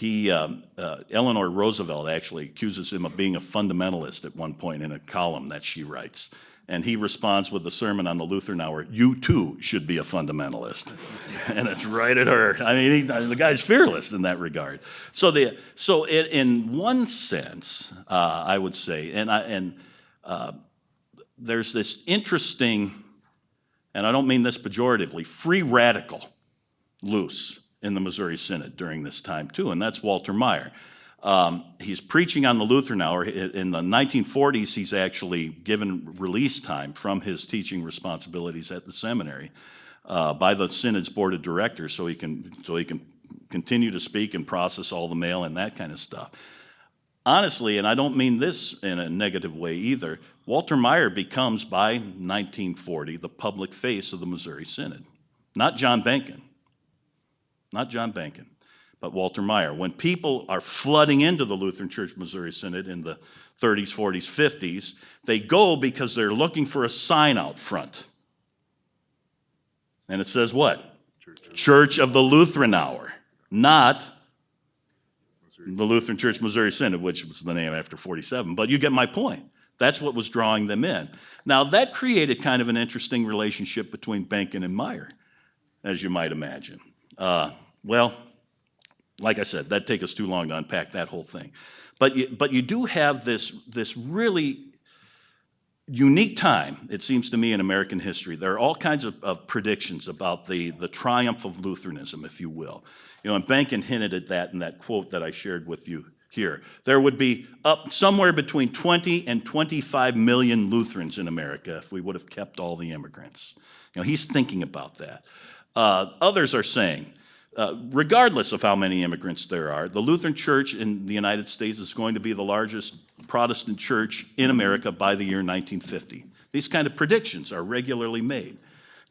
Eleanor Roosevelt actually accuses him of being a fundamentalist at one point in a column that she writes. And he responds with the sermon on the Lutheran Hour, "You too should be a fundamentalist." And it's right at her. I mean, the guy's fearless in that regard. So in one sense, I would say, there's this interesting, and I don't mean this pejoratively, free radical loose in the Missouri Synod during this time too, and that's Walter Maier. He's preaching on the Lutheran Hour. In the 1940s, he's actually given release time from his teaching responsibilities at the seminary by the Synod's board of directors, so he can continue to speak and process all the mail and that kind of stuff. Honestly, and I don't mean this in a negative way either, Walter Maier becomes, by 1940, the public face of the Missouri Synod. Not John Benken, but Walter Maier. When people are flooding into the Lutheran Church Missouri Synod in the 30s, 40s, 50s, they go because they're looking for a sign out front. And it says what? Church of the Lutheran Hour, not the Lutheran Church Missouri Synod, which was the name after 47. But you get my point. That's what was drawing them in. Now, that created kind of an interesting relationship between Benken and Maier, as you might imagine. Well, like I said, that'd take us too long to unpack that whole thing. But you do have this really unique time, it seems to me, in American history. There are all kinds of predictions about the triumph of Lutheranism, if you will. And Benken hinted at that in that quote that I shared with you here. There would be up somewhere between 20 and 25 million Lutherans in America if we would have kept all the immigrants. He's thinking about that. Others are saying, regardless of how many immigrants there are, the Lutheran Church in the United States is going to be the largest Protestant church in America by the year 1950. These kind of predictions are regularly made.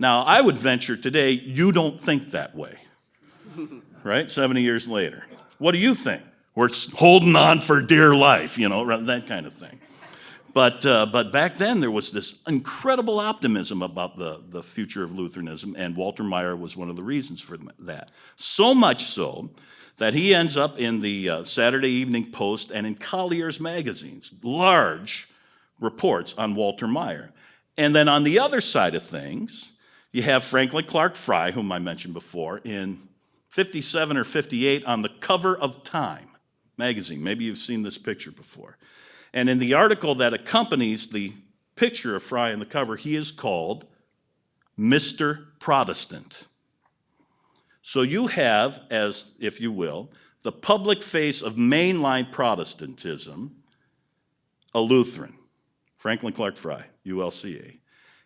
Now, I would venture today, you don't think that way, right? 70 years later. What do you think? We're holding on for dear life, that kind of thing. But back then, there was this incredible optimism about the future of Lutheranism, and Walter Maier was one of the reasons for that. So much so that he ends up in the Saturday Evening Post and in Collier's magazines, large reports on Walter Maier. And then on the other side of things, you have Franklin Clark Fry, whom I mentioned before, in 57 or 58 on the cover of Time magazine. Maybe you've seen this picture before. And in the article that accompanies the picture of Fry on the cover, he is called Mr. Protestant. So you have, as if you will, the public face of mainline Protestantism, a Lutheran, Franklin Clark Fry, ULCA.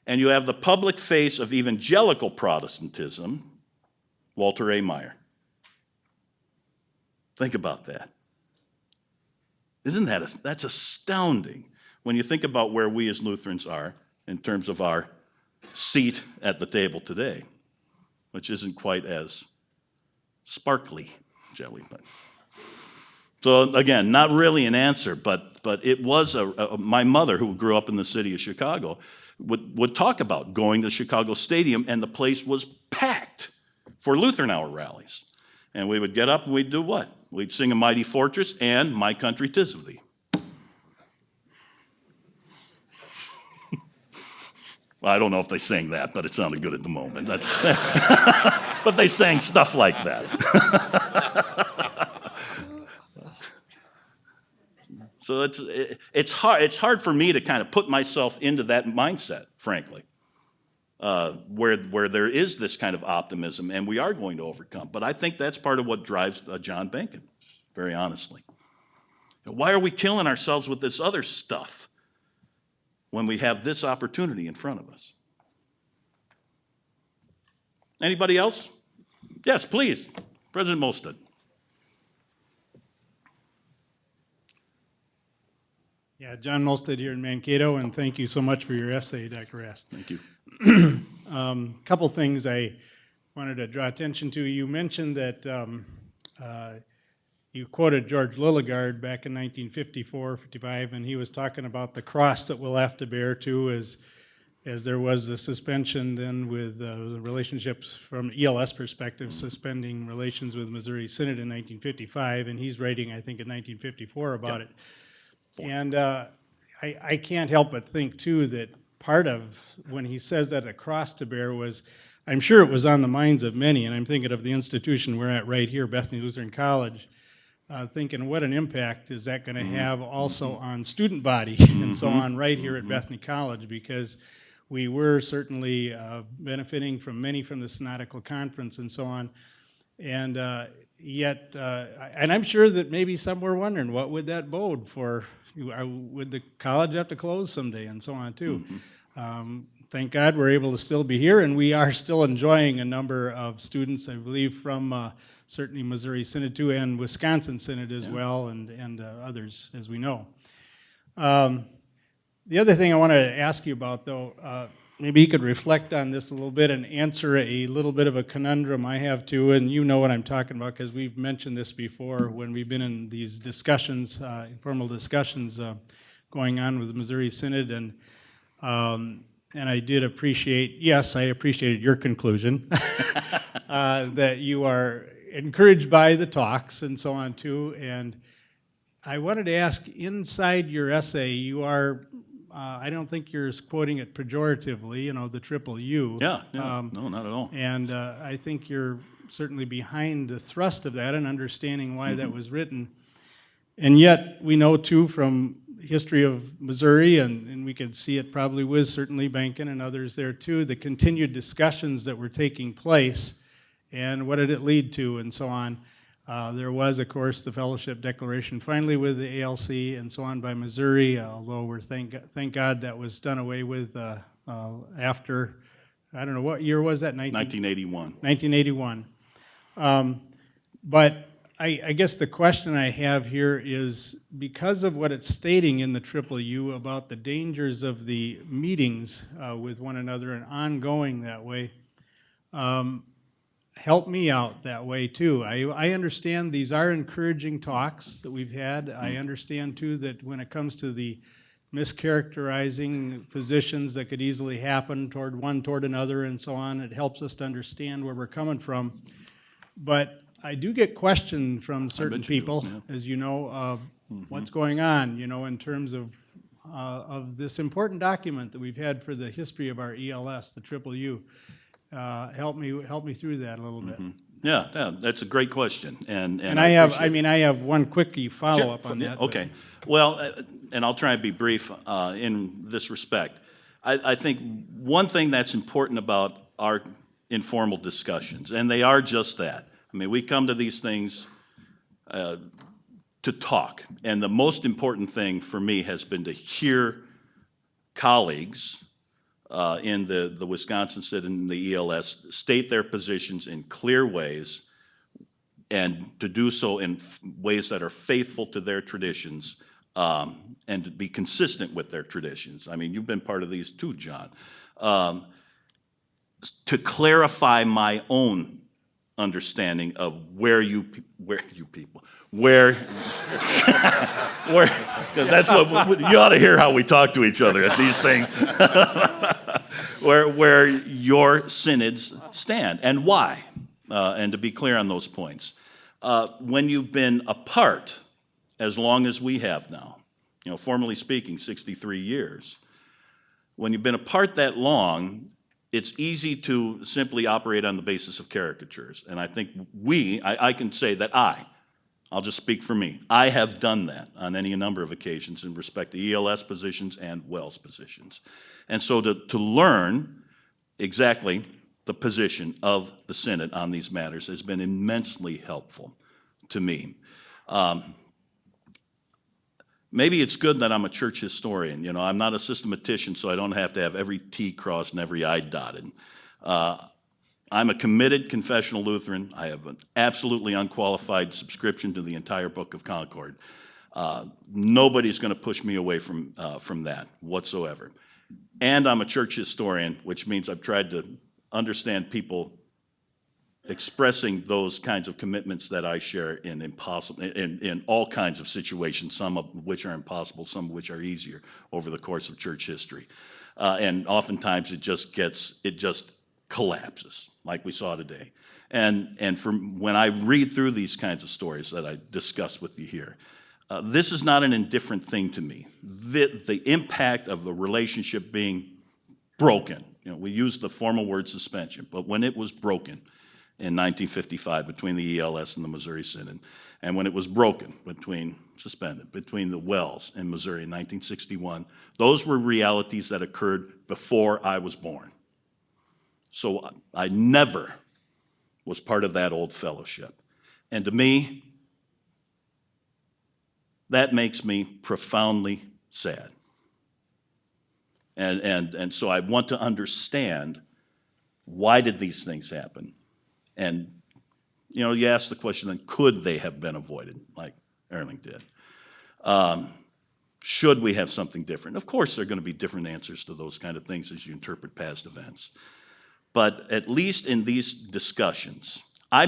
And you have the public face of evangelical Protestantism, Walter A. Maier. Think about that. Isn't that's astounding when you think about where we as Lutherans are in terms of our seat at the table today, which isn't quite as sparkly, shall we put. So again, not really an answer, but it was my mother, who grew up in the city of Chicago, would talk about going to Chicago Stadium, and the place was packed for Lutheran Hour rallies. And we would get up and we'd do what? We'd sing A Mighty Fortress and My Country 'Tis of Thee. Well, I don't know if they sang that, but it sounded good at the moment. But they sang stuff like that. So it's hard for me to kind of put myself into that mindset, frankly, where there is this kind of optimism, and we are going to overcome. But I think that's part of what drives John Benken, very honestly. Why are we killing ourselves with this other stuff when we have this opportunity in front of us? Anybody else? Yes, please. President Molstad. Yeah, John Molstad here in Mankato, and thank you so much for your essay, Dr. Rast. Thank you. Couple things I wanted to draw attention to. You mentioned that you quoted George Lilligard back in 1954, 55, and he was talking about the cross that we'll have to bear too, as there was the suspension then with the relationships from ELS perspective, suspending relations with Missouri Synod in 1955, and he's writing, I think, in 1954 about it. And I can't help but think too that part of when he says that a cross to bear was, I'm sure it was on the minds of many, and I'm thinking of the institution we're at right here, Bethany Lutheran College, thinking what an impact is that going to have also on student body and so on right here at Bethany College, because we were certainly benefiting from many from the Synodical Conference and so on. And yet, and I'm sure that maybe some were wondering, what would that bode for? Would the college have to close someday and so on too? Thank God we're able to still be here, and we are still enjoying a number of students, I believe, from certainly Missouri Synod too, and Wisconsin Synod as well, and others, as we know. The other thing I want to ask you about, though, maybe you could reflect on this a little bit and answer a little bit of a conundrum I have too, and you know what I'm talking about because we've mentioned this before when we've been in these discussions, informal discussions going on with the Missouri Synod, and I did appreciate, yes, I appreciated your conclusion that you are encouraged by the talks and so on too, and I wanted to ask, inside your essay, you are, I don't think you're quoting it pejoratively, you know, the triple U. Yeah, no, not at all. And I think you're certainly behind the thrust of that and understanding why that was written. And yet, we know too from history of Missouri, and we can see it probably with certainly Benken and others there too, the continued discussions that were taking place and what did it lead to and so on. There was, of course, the fellowship declaration finally with the ALC and so on by Missouri, although we're thank God that was done away with after, I don't know, what year was that? 1981. 1981. But I guess the question I have here is, because of what it's stating in the Triple U about the dangers of the meetings with one another and ongoing that way, help me out that way too. I understand these are encouraging talks that we've had. I understand too that when it comes to the mischaracterizing positions that could easily happen toward one toward another and so on, it helps us to understand where we're coming from. But I do get questioned from certain people, as you know, what's going on, you know, in terms of this important document that we've had for the history of our ELS, the Triple U. Help me through that a little bit. Yeah, that's a great question, and I have one quickie follow-up on that. Okay, well, and I'll try and be brief in this respect. I think one thing that's important about our informal discussions, and they are just that. I mean, we come to these things to talk, and the most important thing for me has been to hear colleagues in the Wisconsin Synod and the ELS state their positions in clear ways, and to do so in ways that are faithful to their traditions and to be consistent with their traditions. I mean, you've been part of these too, John. To clarify my own understanding of because that's what you ought to hear how we talk to each other at these things. where your synods stand and why, and to be clear on those points. When you've been apart as long as we have now, you know, formally speaking, 63 years, when you've been apart that long, it's easy to simply operate on the basis of caricatures. And I think I can say that I'll just speak for me. I have done that on any number of occasions in respect to ELS positions and WELS positions. And so to learn exactly the position of the Synod on these matters has been immensely helpful to me. Maybe it's good that I'm a church historian. You know, I'm not a systematician, so I don't have to have every T crossed and every I dotted. I'm a committed confessional Lutheran. I have an absolutely unqualified subscription to the entire Book of Concord. Nobody's going to push me away from that whatsoever. And I'm a church historian, which means I've tried to understand people expressing those kinds of commitments that I share in all kinds of situations, some of which are impossible, some of which are easier over the course of church history. And oftentimes it just collapses, like we saw today. And when I read through these kinds of stories that I discussed with you here, this is not an indifferent thing to me. The impact of the relationship being broken, you know, we use the formal word suspension, but when it was broken in 1955 between the ELS and the Missouri Synod, and when it was suspended between the WELS and Missouri in 1961, those were realities that occurred before I was born. So I never was part of that old fellowship. And to me, that makes me profoundly sad. And so I want to understand, why did these things happen? And, you know, you ask the question, then, could they have been avoided, like Erling did? Should we have something different? Of course, there are going to be different answers to those kind of things as you interpret past events. But at least in these discussions, I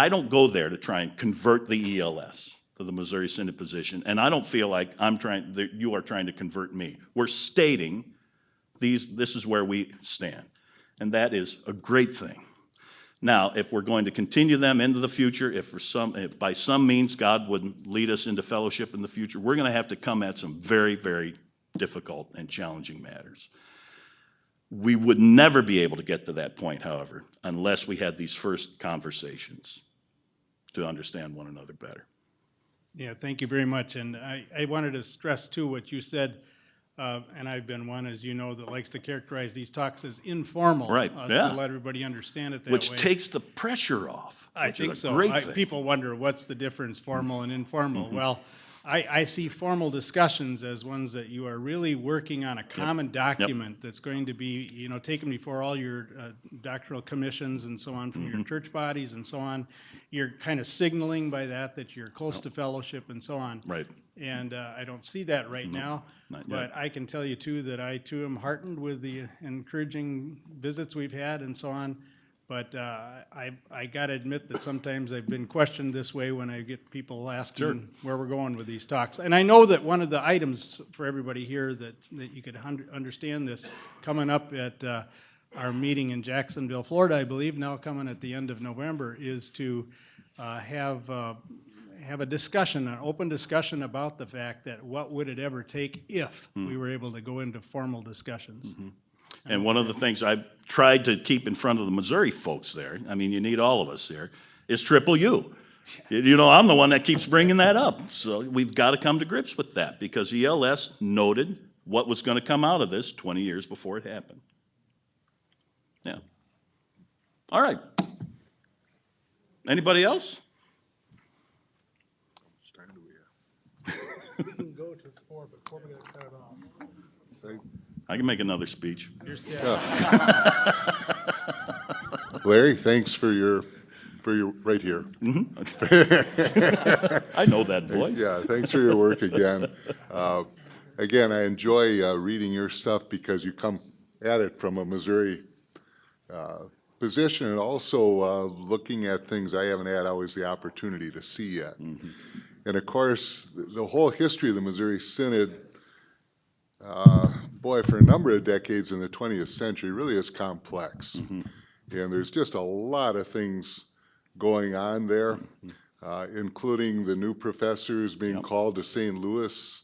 don't go there to try and convert the ELS to the Missouri Synod position, and I don't feel like you are trying to convert me. We're stating this is where we stand, and that is a great thing. Now, if we're going to continue them into the future, if by some means God would lead us into fellowship in the future, we're going to have to come at some very, very difficult and challenging matters. We would never be able to get to that point, however, unless we had these first conversations to understand one another better. Yeah, thank you very much. And I wanted to stress, too, what you said, and I've been one, as you know, that likes to characterize these talks as informal. Right, yeah. To let everybody understand it that Which way. takes the pressure off. I which think is a so. great thing. People wonder, what's the difference, formal and informal? Mm-hmm. Well, I see formal discussions as ones that you are really working on a common document that's going to be, you know, taken before all your doctrinal commissions and so on from your church bodies and so on. You're kind of signaling by that you're close to fellowship and so on. Right. And I don't see that right now. Not But yet. I can tell you, too, that I, too, am heartened with the encouraging visits we've had and so on. But I got to admit that sometimes I've been questioned this way when I get people asking where we're going with these talks. And I know that one of the items for everybody here that you could understand this, coming up at our meeting in Jacksonville, Florida, I believe, now coming at the end of November, is to have a discussion, an open discussion about the fact that what would it ever take if we were able to go into formal discussions. And one of the things I've tried to keep in front of the Missouri folks there, I mean, you need all of us here, is triple U. You know, I'm the one that keeps bringing that up. So we've got to come to grips with that, because ELS noted what was going to come out of this 20 years before it happened. Yeah. All right. Anybody else? We can go to 4, but 4 we're going to cut it off. I can make another speech. Here's Larry, thanks for your right here. I know that voice. Yeah, thanks for your work again. Again, I enjoy reading your stuff because you come at it from a Missouri position, and also looking at things I haven't had always the opportunity to see yet. And of course, the whole history of the Missouri Synod, for a number of decades in the 20th century, really is complex. And there's just a lot of things going on there, including the new professors being called to St. Louis.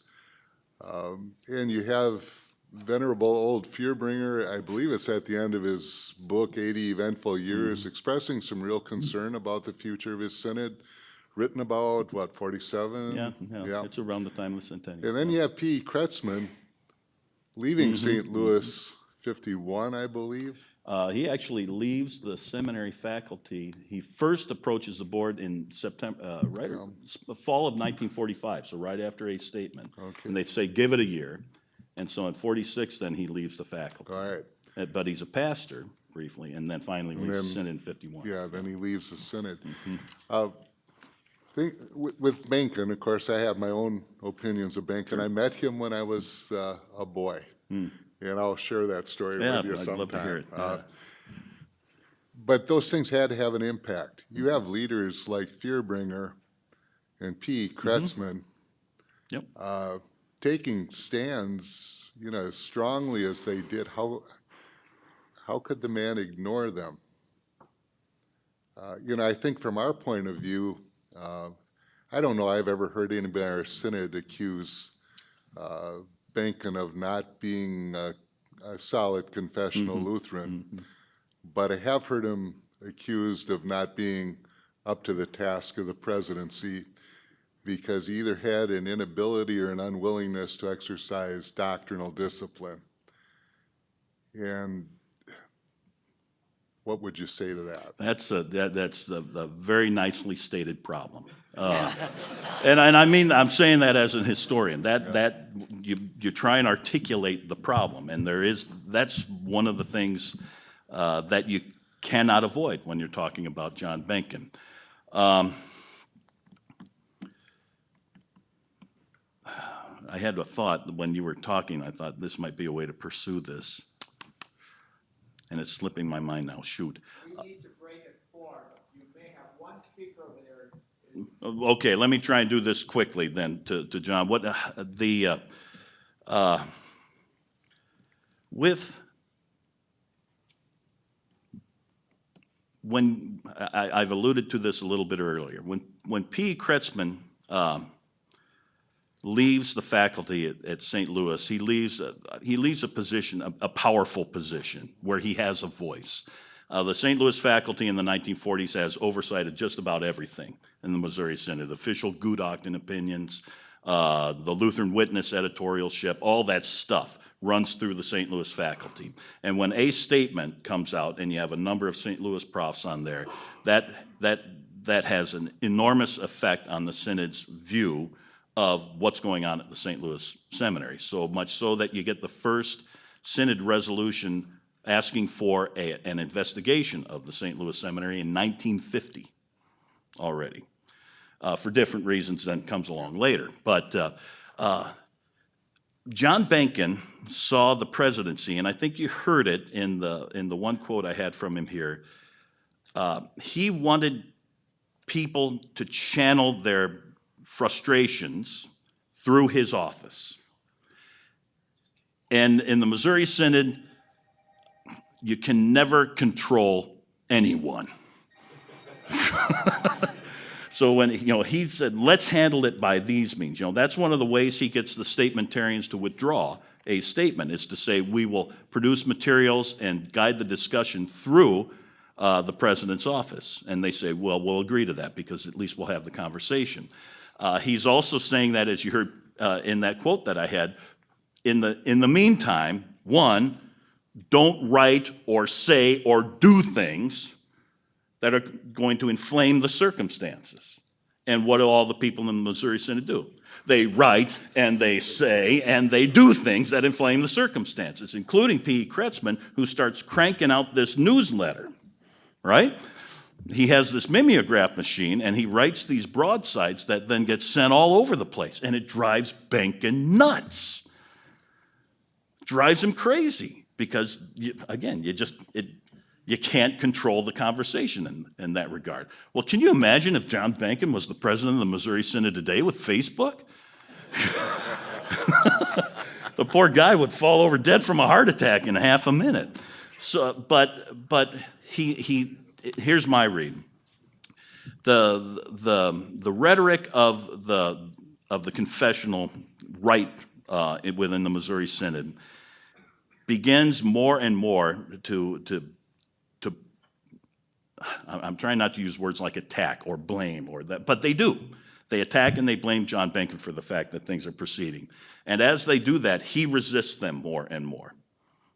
And you have Venerable Old Fearbringer, I believe it's at the end of his book, 80 Eventful Years, expressing some real concern about the future of his synod, written about, what, 47? Yeah, it's around the time of the centennial. And then you have P. Kretzmann leaving St. Louis 51, I believe. He actually leaves the seminary faculty. He first approaches the board in September, fall of 1945, so right after a statement. Okay. And they say, give it a year. And so in 46, then he leaves the faculty. All right. But he's a pastor briefly, and then finally leaves the synod in 51. Yeah, then he leaves the synod. With Benken, of course, I have my own opinions of Benken. I met him when I was a boy, and I'll share that story with you sometime. I'd love to hear it. Yeah. But those things had to have an impact. You have leaders like Fearbringer and P. Kretzmann Yep. taking stands, as strongly as they did. How could the man ignore them? I think from our point of view, I don't know I've ever heard anybody in our synod accuse Benken of not being a solid confessional Lutheran, but I have heard him accused of not being up to the task of the presidency because he either had an inability or an unwillingness to exercise doctrinal discipline. And what would you say to that? That's a very nicely stated problem, and I mean I'm saying that as an historian. That you try and articulate the problem, and that's one of the things that you cannot avoid when you're talking about John Benken. I had a thought when you were talking. I thought this might be a way to pursue this. And it's slipping my mind now. Shoot. We need to break at 4. You may have one speaker over there. Okay, let me try and do this quickly then to John. What when I've alluded to this a little bit earlier. When P. Kretzmann leaves the faculty at St. Louis, he leaves a position, a powerful position, where he has a voice. The St. Louis faculty in the 1940s has oversight of just about everything in the Missouri Synod, official Gutachten opinions, the Lutheran Witness editorialship, all that stuff runs through the St. Louis faculty. And when a statement comes out, and you have a number of St. Louis profs on there, that has an enormous effect on the Synod's view of what's going on at the St. Louis Seminary, so much so that you get the first Synod resolution asking for an investigation of the St. Louis Seminary in 1950 already, for different reasons than comes along later. But John Benken saw the presidency, and I think you heard it in the one quote I had from him here. He wanted people to channel their frustrations through his office. And in the Missouri Synod, you can never control anyone. So when he said, let's handle it by these means, that's one of the ways he gets the statementarians to withdraw a statement, is to say we will produce materials and guide the discussion through the president's office. And they say, well, we'll agree to that because at least we'll have the conversation. He's also saying that, as you heard in that quote that I had, in the meantime, one, don't write or say or do things that are going to inflame the circumstances. And what do all the people in the Missouri Synod do? They write and they say and they do things that inflame the circumstances, including P. Kretzmann, who starts cranking out this newsletter, right? He has this mimeograph machine, and he writes these broadsides that then get sent all over the place, and it drives Benken nuts. Drives him crazy because, again, you can't control the conversation in that regard. Well, can you imagine if John Benken was the president of the Missouri Synod today with Facebook? The poor guy would fall over dead from a heart attack in half a minute. So, but here's my read. The rhetoric of the confessional rite within the Missouri Synod begins more and more to I'm trying not to use words like attack or blame or that, but they do. They attack and they blame John Behnken for the fact that things are proceeding. And as they do that, he resists them more and more.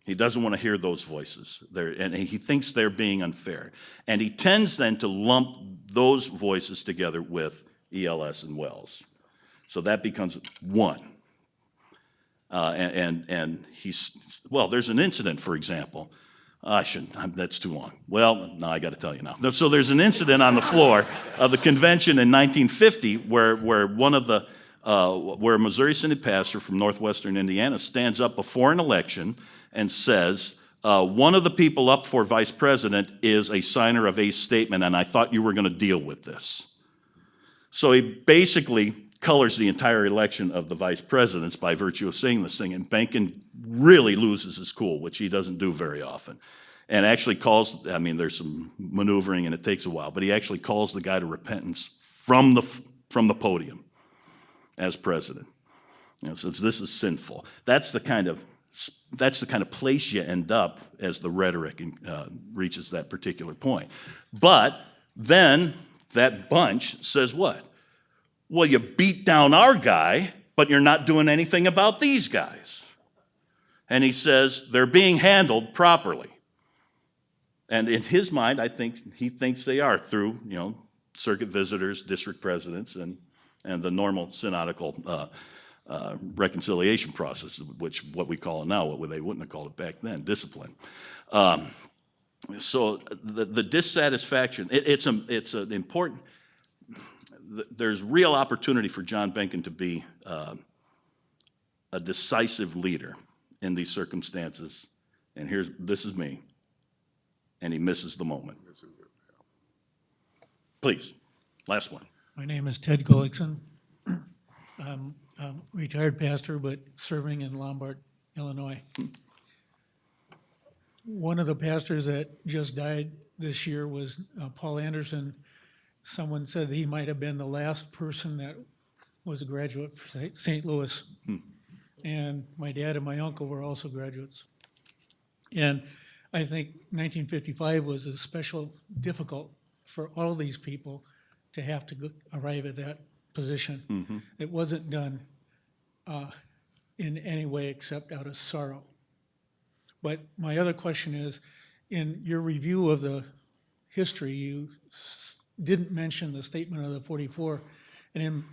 He doesn't want to hear those voices, and he thinks they're being unfair. And he tends then to lump those voices together with ELS and Wells. So that becomes one. And there's an incident, for example. That's too long. Well, no, I got to tell you now. So there's an incident on the floor of the convention in 1950 where a Missouri Synod pastor from northwestern Indiana stands up before an election and says, one of the people up for vice president is a signer of a statement, and I thought you were going to deal with this. So he basically colors the entire election of the vice presidents by virtue of saying this thing, and Behnken really loses his cool, which he doesn't do very often, and actually there's some maneuvering and it takes a while, but he actually calls the guy to repentance from the podium as president. Says this is sinful. That's the kind of place you end up as the rhetoric reaches that particular point. But then that bunch says what? Well, you beat down our guy, but you're not doing anything about these guys. And he says they're being handled properly. And in his mind, I think he thinks they are through, circuit visitors, district presidents, and the normal synodical reconciliation process, which what we call it now, what they wouldn't have called it back then, discipline. So the dissatisfaction, it's an important. There's real opportunity for John Behnken to be a decisive leader in these circumstances, and this is me, and he misses the moment. Please, last one. My name is Ted Gulickson. I'm a retired pastor, but serving in Lombard, Illinois. One of the pastors that just died this year was Paul Anderson. Someone said he might have been the last person that was a graduate for St. Louis. And my dad and my uncle were also graduates. And I think 1955 was especially difficult for all of these people to have to arrive at that position. It wasn't done in any way except out of sorrow. But my other question is, in your review of the history, you didn't mention the Statement of the 44, and in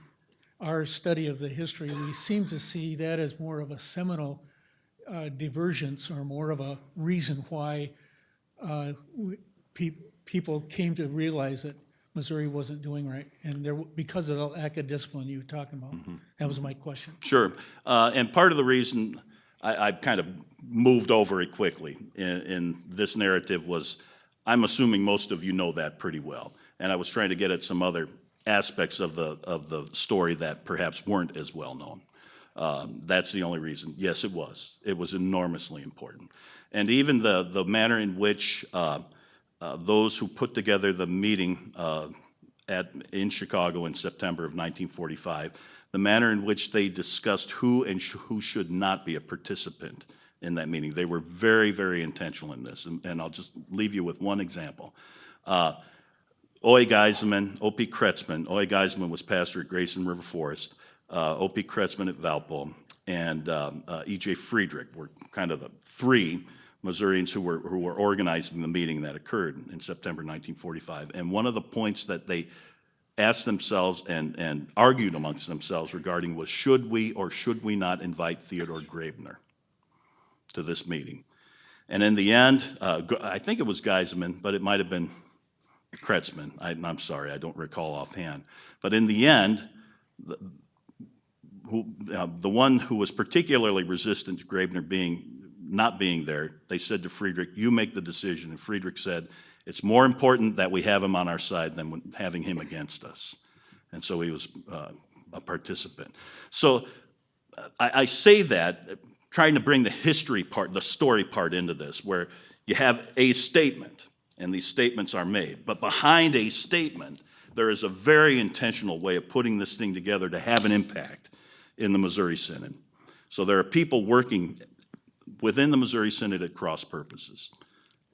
our study of the history, we seem to see that as more of a seminal divergence or more of a reason why people came to realize that Missouri wasn't doing right, and because of the lack of discipline you were talking about. That was my question. Sure, and part of the reason I kind of moved over it quickly in this narrative was, I'm assuming most of you know that pretty well, and I was trying to get at some other aspects of the story that perhaps weren't as well known. That's the only reason. Yes, it was. It was enormously important, and even the manner in which those who put together the meeting in Chicago in September of 1945, the manner in which they discussed who and who should not be a participant in that meeting. They were very, very intentional in this, and I'll just leave you with one example. O.A. Geisman, O.P. Kretzmann. O.A. Geisman was pastor at Grayson River Forest, O.P. Kretzmann at Valpo, and E.J. Friedrich were kind of the three Missourians who were organizing the meeting that occurred in September 1945. And one of the points that they asked themselves and argued amongst themselves regarding was, should we or should we not invite Theodore Graebner to this meeting? And in the end, I think it was Geisman, but it might have been Kretzmann. I'm sorry, I don't recall offhand. But in the end, the one who was particularly resistant to Graebner not being there, they said to Friedrich, you make the decision. And Friedrich said, it's more important that we have him on our side than having him against us. And so he was a participant. So I say that trying to bring the history part, the story part into this, where you have a statement, and these statements are made. But behind a statement, there is a very intentional way of putting this thing together to have an impact in the Missouri Synod. So there are people working within the Missouri Synod at cross purposes.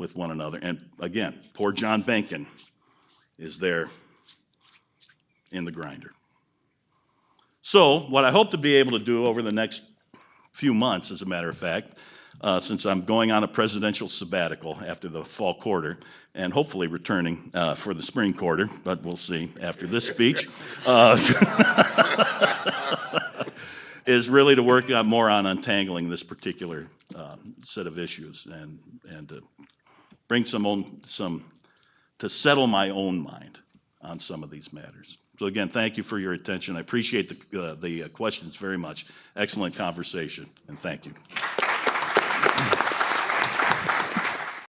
with one another. And again, poor John Benkin is there in the grinder. So what I hope to be able to do over the next few months, as a matter of fact, since I'm going on a presidential sabbatical after the fall quarter, and hopefully returning for the spring quarter, but we'll see after this speech, is really to work more on untangling this particular set of issues and to bring to settle my own mind on some of these matters. So again, thank you for your attention. I appreciate the questions very much. Excellent conversation, and thank you.